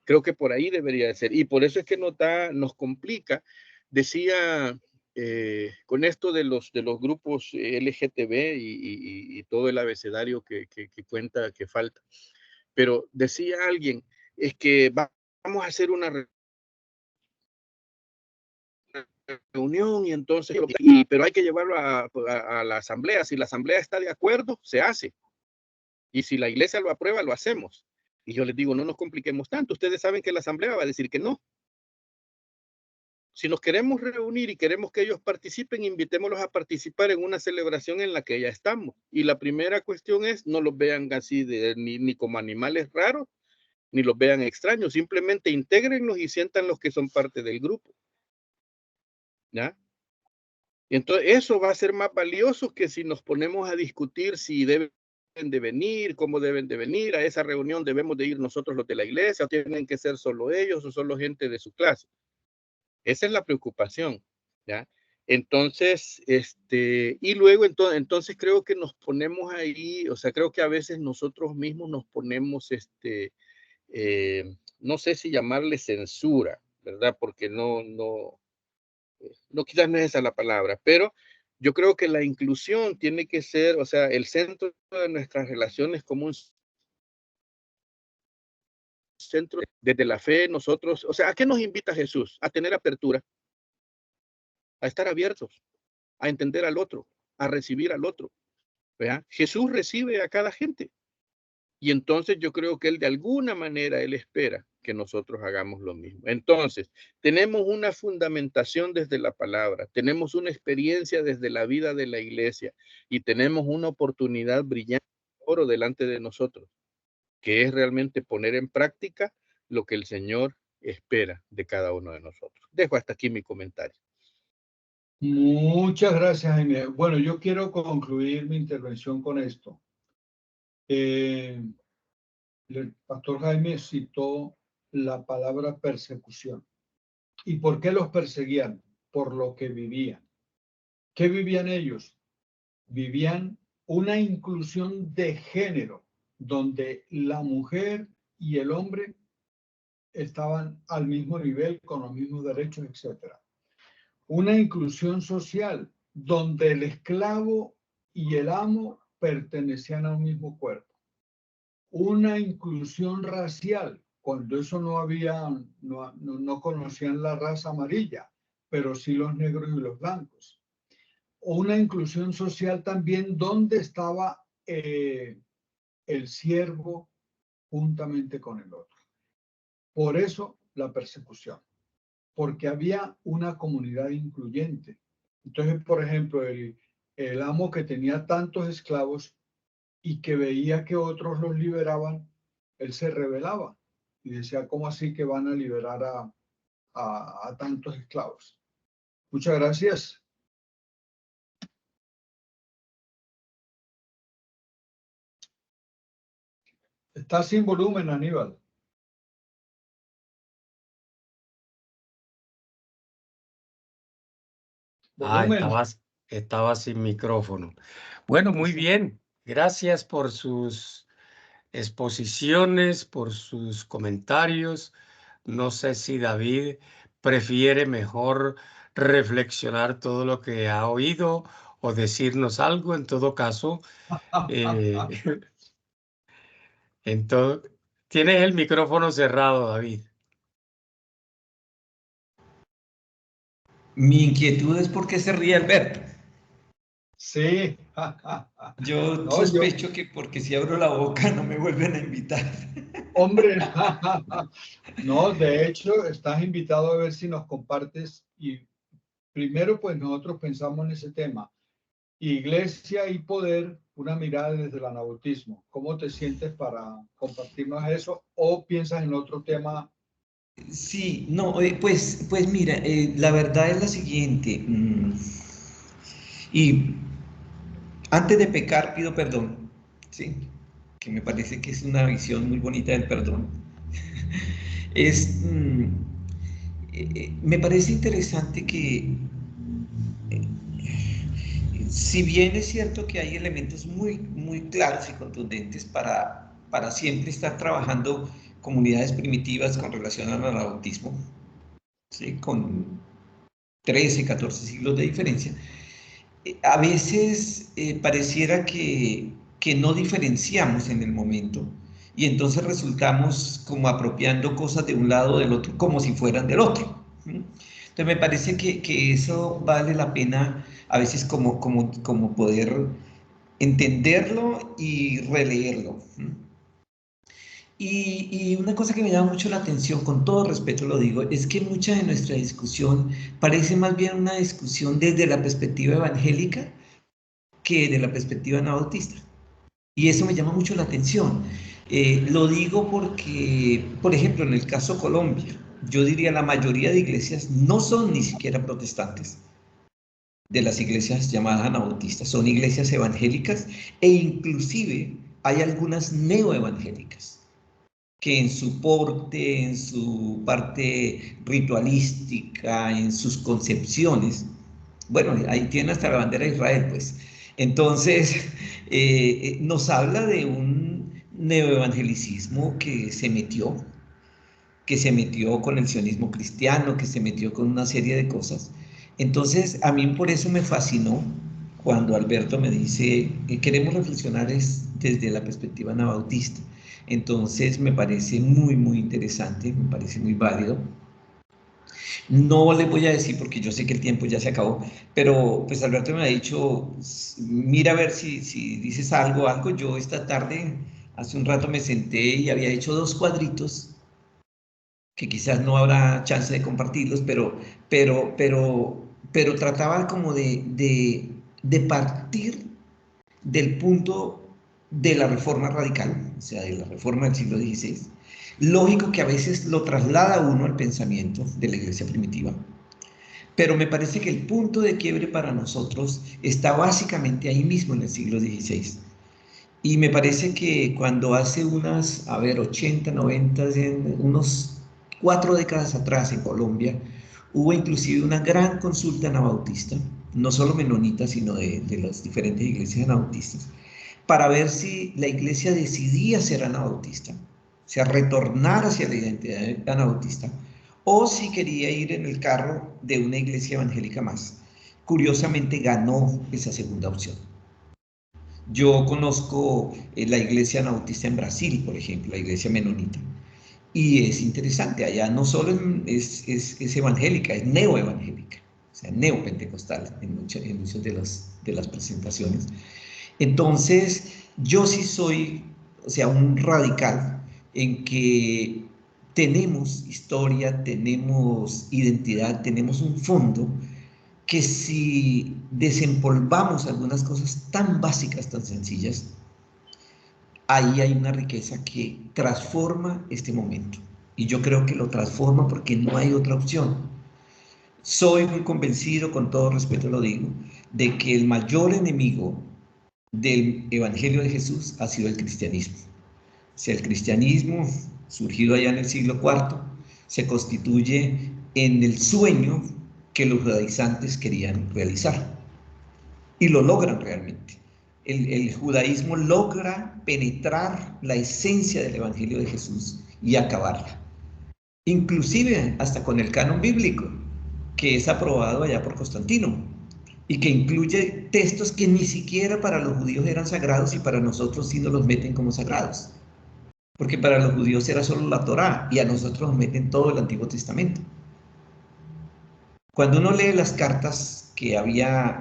Speaker 4: Creo que por ahí debería de ser. Y por eso es que nos complica. Decía, con esto de los grupos LGTB y todo el abecedario que cuenta, que falta. Pero decía alguien, es que vamos a hacer una reunión y entonces, pero hay que llevarlo a la asamblea. Si la asamblea está de acuerdo, se hace. Y si la iglesia lo aprueba, lo hacemos. Y yo les digo, no nos compliquemos tanto. Ustedes saben que la asamblea va a decir que no. Si nos queremos reunir y queremos que ellos participen, invitémoslos a participar en una celebración en la que ya estamos. Y la primera cuestión es, no los vean así ni como animales raros, ni los vean extraños. Simplemente intégrenlos y sientan los que son parte del grupo. ¿Ya? Y entonces eso va a ser más valioso que si nos ponemos a discutir si deben de venir, cómo deben de venir, a esa reunión debemos de ir nosotros los de la iglesia, o tienen que ser solo ellos o solo gente de su clase. Esa es la preocupación, ¿ya? Entonces, y luego entonces creo que nos ponemos ahí, o sea, creo que a veces nosotros mismos nos ponemos, no sé si llamarle censura, ¿verdad? Porque no, quizás no es esa la palabra, pero yo creo que la inclusión tiene que ser, o sea, el centro de nuestras relaciones como un centro desde la fe, nosotros, o sea, ¿a qué nos invita Jesús? A tener apertura, a estar abiertos, a entender al otro, a recibir al otro, ¿verdad? Jesús recibe a cada gente. Y entonces yo creo que él de alguna manera, él espera que nosotros hagamos lo mismo. Entonces, tenemos una fundamentación desde la palabra, tenemos una experiencia desde la vida de la iglesia y tenemos una oportunidad brillante oro delante de nosotros, que es realmente poner en práctica lo que el Señor espera de cada uno de nosotros. Dejo hasta aquí mi comentario.
Speaker 2: Muchas gracias, Jaime. Bueno, yo quiero concluir mi intervención con esto. El pastor Jaime citó la palabra persecución. ¿Y por qué los perseguían? Por lo que vivían. ¿Qué vivían ellos? Vivían una inclusión de género, donde la mujer y el hombre estaban al mismo nivel, con los mismos derechos, etc. Una inclusión social, donde el esclavo y el amo pertenecían a un mismo cuerpo. Una inclusión racial, cuando eso no había, no conocían la raza amarilla, pero sí los negros y los blancos. Una inclusión social también donde estaba el siervo juntamente con el otro. Por eso la persecución, porque había una comunidad incluyente. Entonces, por ejemplo, el amo que tenía tantos esclavos y que veía que otros los liberaban, él se rebelaba y decía, ¿cómo así que van a liberar a tantos esclavos? Muchas gracias. Está sin volumen, Aníbal. Volumen.
Speaker 1: Estaba sin micrófono. Bueno, muy bien. Gracias por sus exposiciones, por sus comentarios. No sé si David prefiere mejor reflexionar todo lo que ha oído o decirnos algo. En todo caso, tienes el micrófono cerrado, David.
Speaker 5: Mi inquietud es por qué se ríe Alberto.
Speaker 2: Sí.
Speaker 5: Yo
Speaker 2: No,
Speaker 5: sospecho que porque si abro la boca no me vuelven a invitar.
Speaker 2: Hombre, no, de hecho, estás invitado a ver si nos compartes. Y primero, pues nosotros pensamos en ese tema. Iglesia y poder, una mirada desde el anabautismo. ¿Cómo te sientes para compartirnos eso? ¿O piensas en otro tema?
Speaker 5: Sí, no, pues mira, la verdad es la siguiente. Y antes de pecar pido perdón, ¿sí? Que me parece que es una visión muy bonita del perdón. Me parece interesante que, si bien es cierto que hay elementos muy, muy claros y contundentes para siempre estar trabajando comunidades primitivas con relación al anabautismo, ¿sí? Con 13, 14 siglos de diferencia, a veces pareciera que no diferenciamos en el momento y entonces resultamos como apropiando cosas de un lado o del otro como si fueran del otro. Entonces me parece que eso vale la pena a veces como poder entenderlo y releerlo. Y una cosa que me llama mucho la atención, con todo respeto lo digo, es que mucha de nuestra discusión parece más bien una discusión desde la perspectiva evangélica que de la perspectiva anabautista. Y eso me llama mucho la atención. Lo digo porque, por ejemplo, en el caso Colombia, yo diría la mayoría de iglesias no son ni siquiera protestantes, de las iglesias llamadas anabautistas, son iglesias evangélicas e inclusive hay algunas neoevangélicas que en su porte, en su parte ritualística, en sus concepciones, bueno, ahí tiene hasta la bandera de Israel, pues. Entonces, nos habla de un neoevangelicismo que se metió con el sionismo cristiano, que se metió con una serie de cosas. Entonces, a mí por eso me fascinó cuando Alberto me dice que queremos reflexionar desde la perspectiva anabautista. Entonces, me parece muy, muy interesante, me parece muy válido. No le voy a decir porque yo sé que el tiempo ya se acabó, pero pues Alberto me ha dicho, mira a ver si dices algo. Yo esta tarde, hace un rato me senté y había hecho 2 cuadritos que quizás no habrá chance de compartirlos, pero trataba como de partir del punto de la Reforma Radical, o sea, de la Reforma del siglo XVI, lógico que a veces lo traslada uno al pensamiento de la Iglesia primitiva, pero me parece que el punto de quiebre para nosotros está básicamente ahí mismo en el siglo XVI. Y me parece que cuando hace unas, 80, 90, unos 4 décadas atrás en Colombia, hubo inclusive una gran consulta anabautista, no solo menonita, sino de las diferentes iglesias anabautistas, para ver si la iglesia decidía ser anabautista, o sea, retornar hacia la identidad anabautista, o si quería ir en el carro de una iglesia evangélica más. Curiosamente ganó esa segunda opción. Yo conozco la iglesia anabautista en Brasil, por ejemplo, la iglesia menonita, y es interesante, allá no solo es evangélica, es neoevangélica, o sea, neopentecostal en muchas de las presentaciones. Entonces, yo sí soy, o sea, un radical en que tenemos historia, tenemos identidad, tenemos un fondo que si desempolvamos algunas cosas tan básicas, tan sencillas, ahí hay una riqueza que transforma este momento. Y yo creo que lo transforma porque no hay otra opción. Soy muy convencido, con todo respeto lo digo, de que el mayor enemigo del Evangelio de Jesús ha sido el cristianismo. O sea, el cristianismo, surgido allá en el siglo IV, se constituye en el sueño que los judaizantes querían realizar. Y lo logran realmente. El judaísmo logra penetrar la esencia del Evangelio de Jesús y acabarla. Inclusive hasta con el canon bíblico, que es aprobado allá por Constantino, y que incluye textos que ni siquiera para los judíos eran sagrados y para nosotros sí nos los meten como sagrados. Porque para los judíos era solo la Torá y a nosotros nos meten todo el Antiguo Testamento. Cuando uno lee las cartas que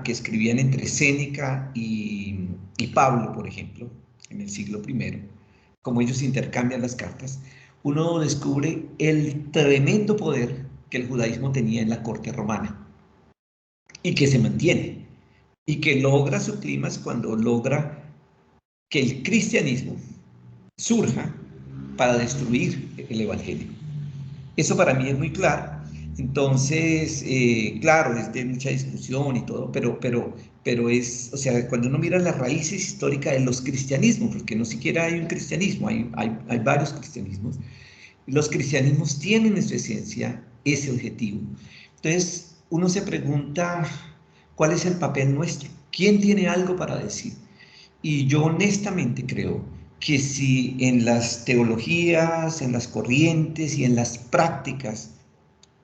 Speaker 5: escribían entre Séneca y Pablo, por ejemplo, en el siglo I, como ellos intercambian las cartas, uno descubre el tremendo poder que el judaísmo tenía en la corte romana y que se mantiene y que logra su clímax cuando logra que el cristianismo surja para destruir el evangelio. Eso para mí es muy claro. Entonces, claro, es de mucha discusión y todo, pero es, o sea, cuando uno mira las raíces históricas de los cristianismos, porque no siquiera hay un cristianismo, hay varios cristianismos, los cristianismos tienen en su esencia ese objetivo. Entonces, uno se pregunta, ¿cuál es el papel nuestro? ¿Quién tiene algo para decir? Y yo honestamente creo que si en las teologías, en las corrientes y en las prácticas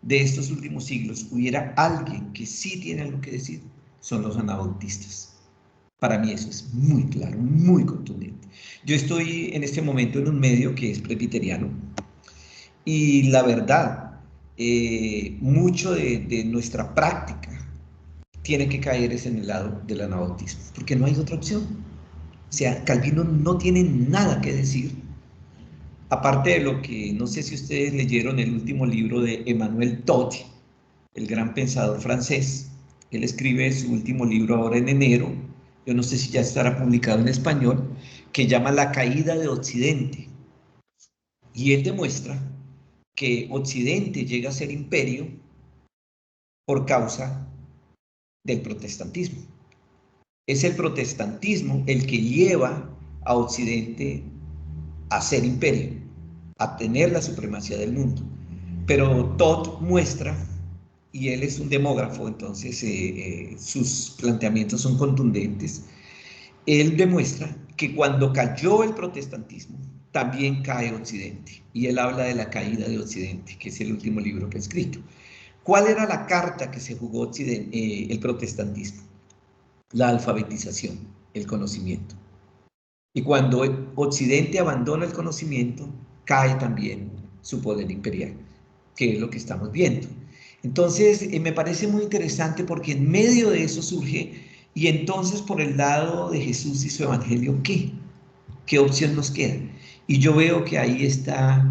Speaker 5: de estos últimos siglos hubiera alguien que sí tiene algo que decir, son los anabautistas. Para mí eso es muy claro, muy contundente. Yo estoy en este momento en un medio que es presbiteriano y la verdad, mucho de nuestra práctica tiene que caer en el lado del anabautismo, porque no hay otra opción. O sea, Calvino no tiene nada que decir, aparte de lo que, no sé si ustedes leyeron el último libro de Emmanuel Todd, el gran pensador francés. Él escribe su último libro ahora en enero, yo no sé si ya estará publicado en español, que llama La caída de Occidente. Y él demuestra que Occidente llega a ser imperio por causa del protestantismo. Es el protestantismo el que lleva a Occidente a ser imperio, a tener la supremacía del mundo. Pero Todd muestra, y él es un demógrafo, entonces sus planteamientos son contundentes, él demuestra que cuando cayó el protestantismo, también cae Occidente. Y él habla de la caída de Occidente, que es el último libro que ha escrito. ¿Cuál era la carta que se jugó el protestantismo? La alfabetización, el conocimiento. Y cuando Occidente abandona el conocimiento, cae también su poder imperial, que es lo que estamos viendo. Entonces, me parece muy interesante porque en medio de eso surge, y entonces por el lado de Jesús y su evangelio, ¿qué? ¿Qué opción nos queda? Y yo veo que ahí está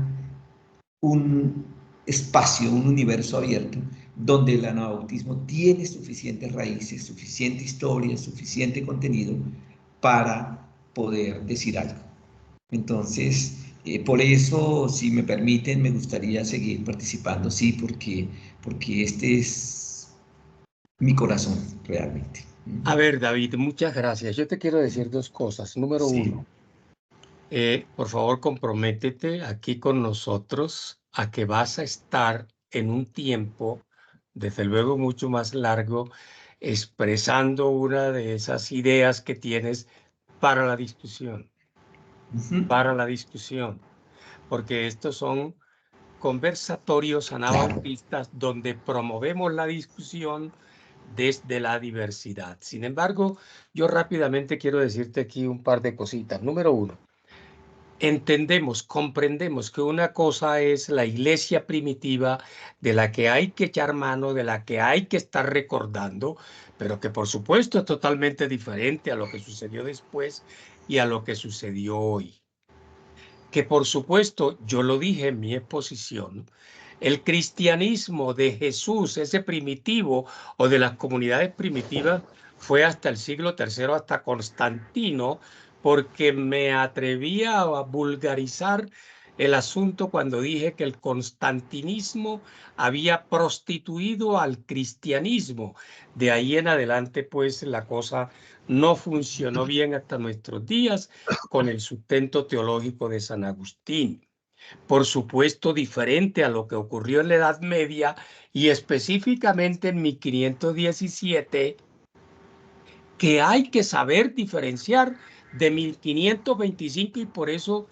Speaker 5: un espacio, un universo abierto, donde el anabautismo tiene suficientes raíces, suficiente historia, suficiente contenido para poder decir algo. Entonces, por eso, si me permiten, me gustaría seguir participando, sí, porque este es mi corazón realmente.
Speaker 1: A ver, David, muchas gracias. Yo te quiero decir dos cosas. Número
Speaker 5: Sí.
Speaker 1: uno, por favor, comprométete aquí con nosotros a que vas a estar en un tiempo, desde luego mucho más largo, expresando una de esas ideas que tienes para la discusión, porque estos son conversatorios
Speaker 5: Claro.
Speaker 1: anabautistas donde promovemos la discusión desde la diversidad. Sin embargo, yo rápidamente quiero decirte aquí un par de cositas. Número uno, comprendemos que una cosa es la iglesia primitiva de la que hay que echar mano, de la que hay que estar recordando, pero que por supuesto es totalmente diferente a lo que sucedió después y a lo que sucedió hoy. Que por supuesto, yo lo dije en mi exposición, el cristianismo de Jesús, ese primitivo o de las comunidades primitivas, fue hasta el siglo III, hasta Constantino, porque me atrevía a vulgarizar el asunto cuando dije que el constantinismo había prostituido al cristianismo. De ahí en adelante, pues la cosa no funcionó bien hasta nuestros días con el sustento teológico de San Agustín. Por supuesto, diferente a lo que ocurrió en la Edad Media y específicamente en 1517, que hay que saber diferenciar de 1525 y por eso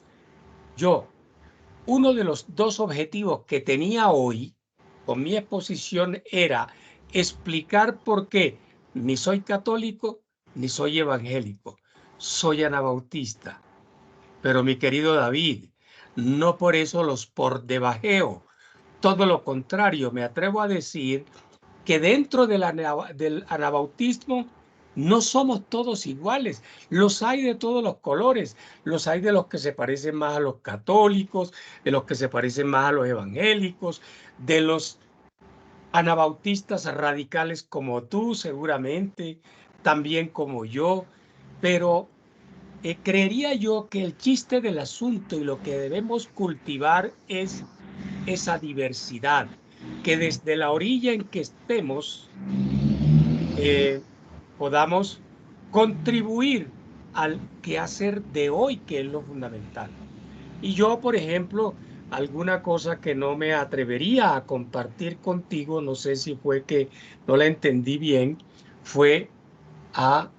Speaker 1: uno de los dos objetivos que tenía hoy con mi exposición era explicar por qué ni soy católico ni soy evangélico, soy anabautista. Pero mi querido David, no por eso los por debajeo. Todo lo contrario, me atrevo a decir que dentro del anabautismo no somos todos iguales. Los hay de todos los colores. Los hay de los que se parecen más a los católicos, de los que se parecen más a los evangélicos, de los anabautistas radicales como tú, seguramente, también como yo, pero creería yo que el chiste del asunto y lo que debemos cultivar es esa diversidad, que desde la orilla en que estemos podamos contribuir al quehacer de hoy, que es lo fundamental. Y yo, por ejemplo, alguna cosa que no me atrevería a compartir contigo, no sé si fue que no la entendí bien, fue a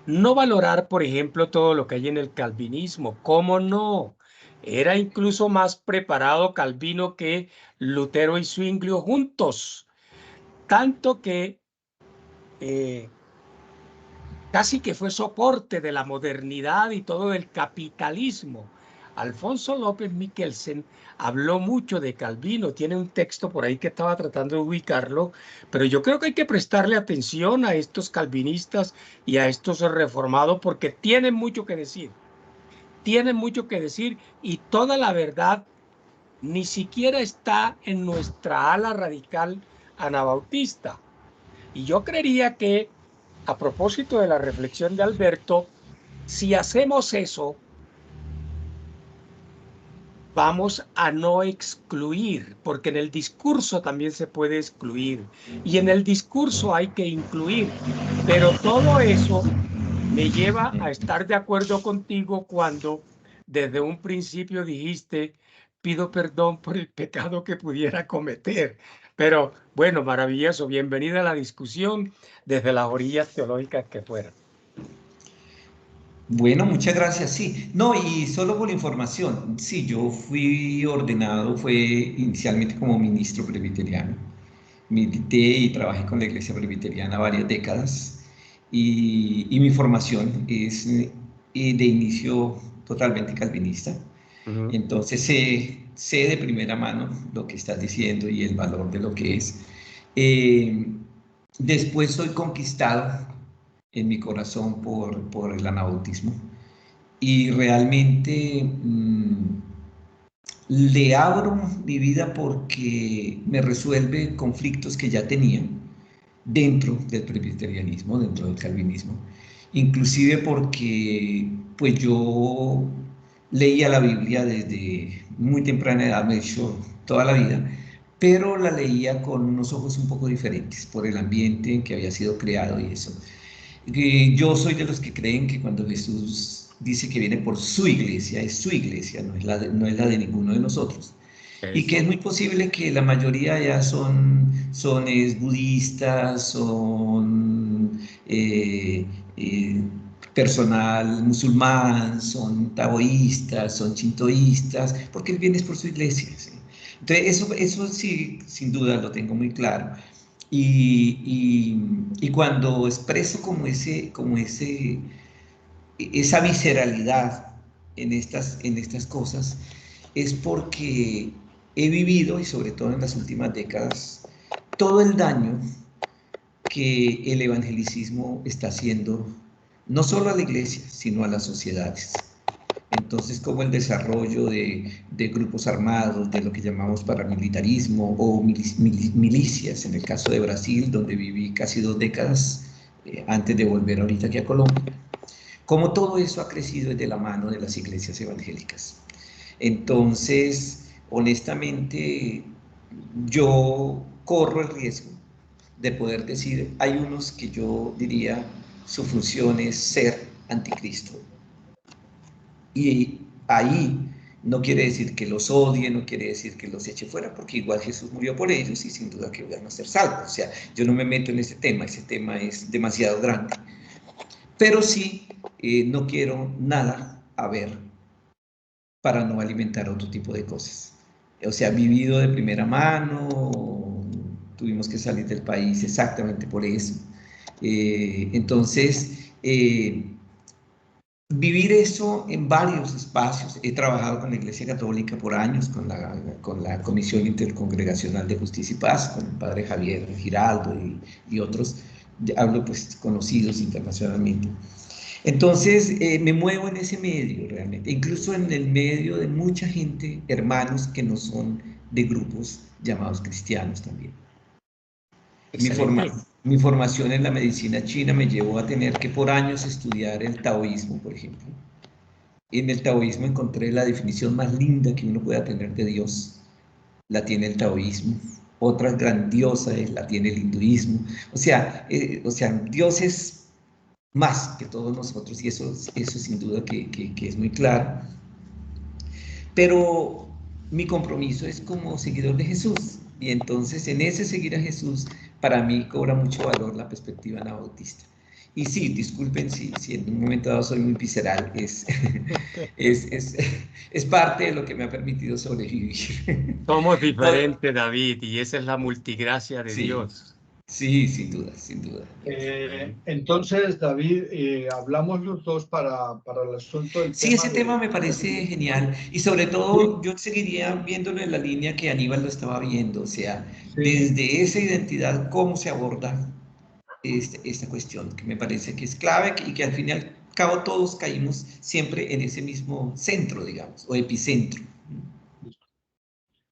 Speaker 1: no valorar, por ejemplo, todo lo que hay en el calvinismo. ¿Cómo no? Era incluso más preparado Calvino que Lutero y Zwinglio juntos. Tanto que casi que fue soporte de la modernidad y todo el capitalismo. Alfonso López Michelsen habló mucho de Calvino, tiene un texto por ahí que estaba tratando de ubicarlo, pero yo creo que hay que prestarle atención a estos calvinistas y a estos reformados porque tienen mucho que decir y toda la verdad ni siquiera está en nuestra ala radical anabautista. Y yo creería que, a propósito de la reflexión de Alberto, si hacemos eso, vamos a no excluir, porque en el discurso también se puede excluir y en el discurso hay que incluir, pero todo eso me lleva a estar de acuerdo contigo cuando desde un principio dijiste, pido perdón por el pecado que pudiera cometer. Pero bueno, maravilloso, bienvenida a la discusión desde las orillas teológicas que fueran.
Speaker 5: Bueno, muchas gracias, sí. No, y solo por información, sí, yo fui ordenado, fue inicialmente como ministro presbiteriano. Milité y trabajé con la iglesia presbiteriana varias décadas y mi formación es de inicio totalmente calvinista. Entonces sé de primera mano lo que estás diciendo y el valor de lo que es. Después soy conquistado en mi corazón por el anabautismo y realmente le abro mi vida porque me resuelve conflictos que ya tenía dentro del presbiterianismo, dentro del calvinismo. inclusive porque pues yo leía la Biblia desde muy temprana edad, me he hecho toda la vida, pero la leía con unos ojos un poco diferentes por el ambiente en que había sido creado y eso. Yo soy de los que creen que cuando Jesús dice que viene por su iglesia, es su iglesia, no es la de ninguno de nosotros. Y que es muy posible que la mayoría ya son budistas, son personal musulmán, son taoístas, son chintoístas, porque él viene por su iglesia. ¿Sí? Entonces, eso sí, sin duda lo tengo muy claro. Y cuando expreso esa visceralidad en estas cosas, es porque he vivido, y sobre todo en las últimas décadas, todo el daño que el evangelicismo está haciendo, no solo a la iglesia, sino a las sociedades. Entonces, como el desarrollo de grupos armados, de lo que llamamos paramilitarismo o milicias, en el caso de Brasil, donde viví casi 2 décadas antes de volver ahorita aquí a Colombia, como todo eso ha crecido desde la mano de las iglesias evangélicas. Entonces, honestamente, yo corro el riesgo de poder decir, hay unos que yo diría, su función es ser anticristo. Y ahí no quiere decir que los odie, no quiere decir que los eche fuera, porque igual Jesús murió por ellos y sin duda que van a ser salvos. O sea, yo no me meto en ese tema es demasiado grande. Pero sí, no quiero nada a ver para no alimentar otro tipo de cosas. O sea, vivido de primera mano, tuvimos que salir del país exactamente por eso. Entonces, vivir eso en varios espacios. He trabajado con la Iglesia Católica por años, con la Comisión Intercongregacional de Justicia y Paz, con el padre Javier Giraldo y otros, hablo pues conocidos internacionalmente. Entonces, me muevo en ese medio realmente, incluso en el medio de mucha gente, hermanos que no son de grupos llamados cristianos también.
Speaker 1: Excelente.
Speaker 5: Mi formación en la medicina china me llevó a tener que por años estudiar el taoísmo, por ejemplo. En el taoísmo encontré la definición más linda que uno pueda tener de Dios. La tiene el taoísmo. Otra grandiosa la tiene el hinduismo. O sea, Dios es más que todos nosotros y eso sin duda que es muy claro. Pero mi compromiso es como seguidor de Jesús y entonces en ese seguir a Jesús para mí cobra mucho valor la perspectiva anabautista. Y sí, disculpen si en un momento dado soy muy visceral, es parte de lo que me ha permitido sobrevivir.
Speaker 1: Somos diferentes, David, y esa es la multigracia de
Speaker 5: Sí,
Speaker 1: Dios.
Speaker 5: sí, sin duda, sin duda.
Speaker 2: Entonces, David, hablamos los dos para el asunto del
Speaker 5: Sí,
Speaker 2: tema
Speaker 5: ese tema me parece genial y sobre todo yo seguiría viéndolo en la línea que Aníbal lo estaba viendo, o sea, desde esa identidad, cómo se aborda esta cuestión, que me parece que es clave y que al fin y al cabo todos caímos siempre en ese mismo centro, digamos, o epicentro.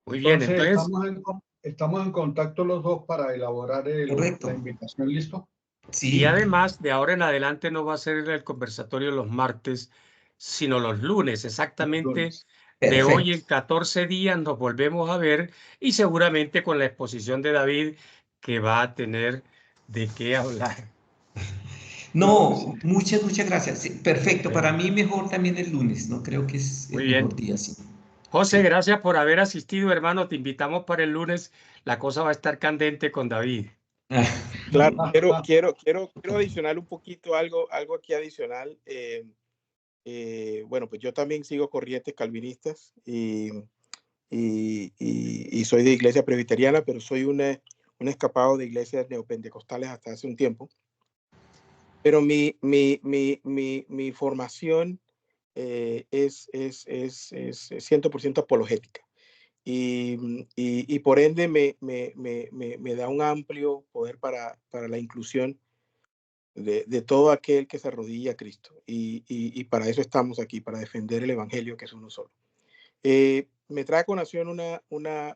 Speaker 1: Muy bien,
Speaker 2: Entonces,
Speaker 1: entonces,
Speaker 2: estamos en contacto los dos para elaborar
Speaker 5: Correcto.
Speaker 2: la invitación, ¿listo?
Speaker 1: y
Speaker 5: Sí,
Speaker 1: además de ahora en adelante no va a ser el conversatorio los martes, sino los lunes,
Speaker 2: Los
Speaker 1: exactamente
Speaker 2: lunes.
Speaker 1: de hoy
Speaker 5: perfecto.
Speaker 1: en 14 días nos volvemos a ver y seguramente con la exposición de David que va a tener de qué hablar.
Speaker 2: Claro que
Speaker 5: No,
Speaker 2: sí.
Speaker 5: muchas gracias. Sí, perfecto, para
Speaker 1: Bueno,
Speaker 5: mí mejor también el lunes, no creo que es
Speaker 1: muy
Speaker 5: el mejor
Speaker 1: bien.
Speaker 5: día, sí.
Speaker 1: José,
Speaker 5: Sí.
Speaker 1: gracias por haber asistido, hermano. Te invitamos para el lunes. La cosa va a estar candente con David.
Speaker 3: Claro, quiero adicionar un poquito algo aquí adicional. Bueno, pues yo también sigo corrientes calvinistas y soy de iglesia presbiteriana, pero soy un escapado de iglesias neopentecostales hasta hace un tiempo. Pero mi formación es 100% apologética. Y por ende me da un amplio poder para la inclusión de todo aquel que se arrodilla a Cristo. Y para eso estamos aquí, para defender el Evangelio, que es uno solo. Me trae a colación unas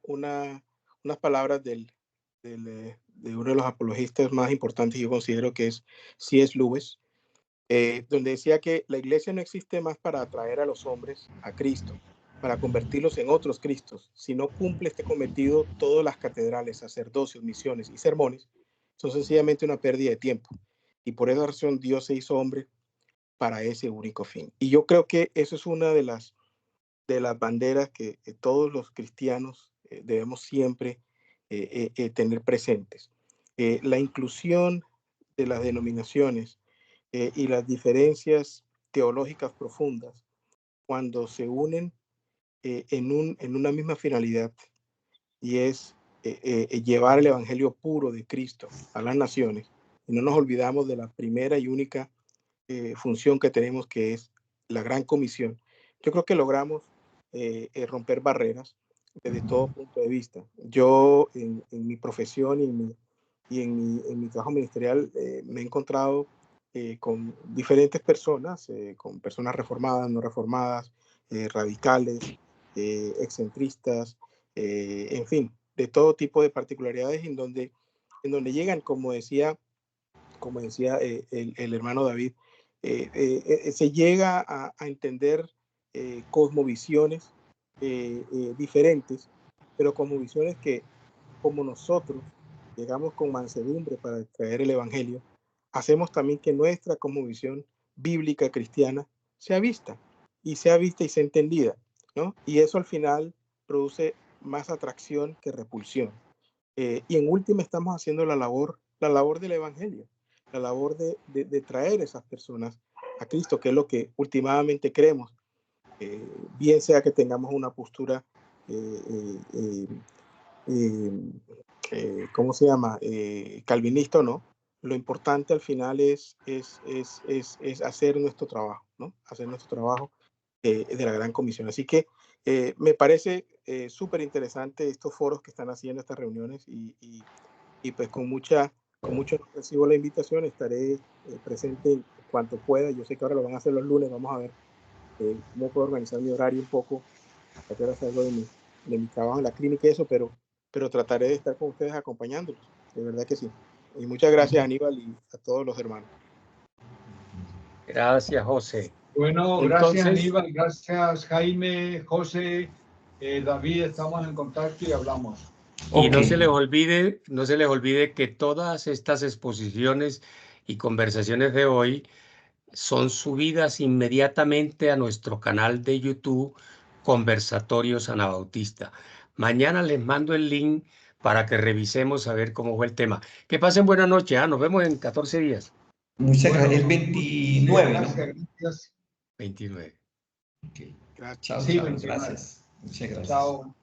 Speaker 3: palabras de uno de los apologistas más importantes, yo considero que es C.S. Lewis, donde decía que la iglesia no existe más para atraer a los hombres a Cristo, para convertirlos en otros Cristos. Si no cumple este cometido, todas las catedrales, sacerdocios, misiones y sermones son sencillamente una pérdida de tiempo. Y por esa razón Dios se hizo hombre para ese único fin. Y yo creo que eso es una de las banderas que todos los cristianos debemos siempre tener presentes. La inclusión de las denominaciones y las diferencias teológicas profundas, cuando se unen en una misma finalidad, y es llevar el evangelio puro de Cristo a las naciones, y no nos olvidamos de la primera y única función que tenemos, que es la gran comisión. Yo creo que logramos romper barreras desde todo punto de vista. Yo en mi profesión y en mi trabajo ministerial me he encontrado con diferentes personas, con personas reformadas, no reformadas, radicales, excentristas, en fin, de todo tipo de particularidades en donde llegan, como decía el hermano David, se llega a entender cosmovisiones diferentes, pero cosmovisiones que, como nosotros llegamos con mansedumbre para traer el evangelio, hacemos también que nuestra cosmovisión bíblica cristiana sea vista y sea entendida, ¿no? Y eso al final produce más atracción que repulsión. Y en última estamos haciendo la labor del evangelio, la labor de traer a esas personas a Cristo, que es lo que últimamente creemos, bien sea que tengamos una postura, ¿cómo se llama?, calvinista o no. Lo importante al final es hacer nuestro trabajo, ¿no? Hacer nuestro trabajo de la gran comisión. Así que me parece súper interesante estos foros que están haciendo, estas reuniones, y pues con mucho recibo la invitación, estaré presente en cuanto pueda. Yo sé que ahora lo van a hacer los lunes, vamos a ver cómo puedo organizar mi horario un poco, a qué hora salgo de mi trabajo en la clínica y eso, pero trataré de estar con ustedes acompañándolos, de verdad que sí. Y muchas gracias, Aníbal, y a todos los hermanos.
Speaker 1: Gracias, José.
Speaker 2: Bueno,
Speaker 1: Entonces,
Speaker 2: gracias Aníbal, gracias Jaime, José, David, estamos en contacto y hablamos.
Speaker 1: Y no se les olvide que todas estas exposiciones y conversaciones de hoy son subidas inmediatamente a nuestro canal de YouTube, Conversatorios Anabautista. Mañana les mando el link para que revisemos a ver cómo fue el tema. Que pasen buena noche. Nos vemos en 14 días.
Speaker 5: Muchas
Speaker 2: Bueno,
Speaker 5: gracias. El 29,
Speaker 2: gracias,
Speaker 5: ¿no?
Speaker 2: gracias.
Speaker 1: 29.
Speaker 5: Okay.
Speaker 3: Gracias.
Speaker 5: Chao,
Speaker 2: Sí,
Speaker 5: chao.
Speaker 2: 29.
Speaker 5: Gracias. Muchas gracias.
Speaker 2: Chao.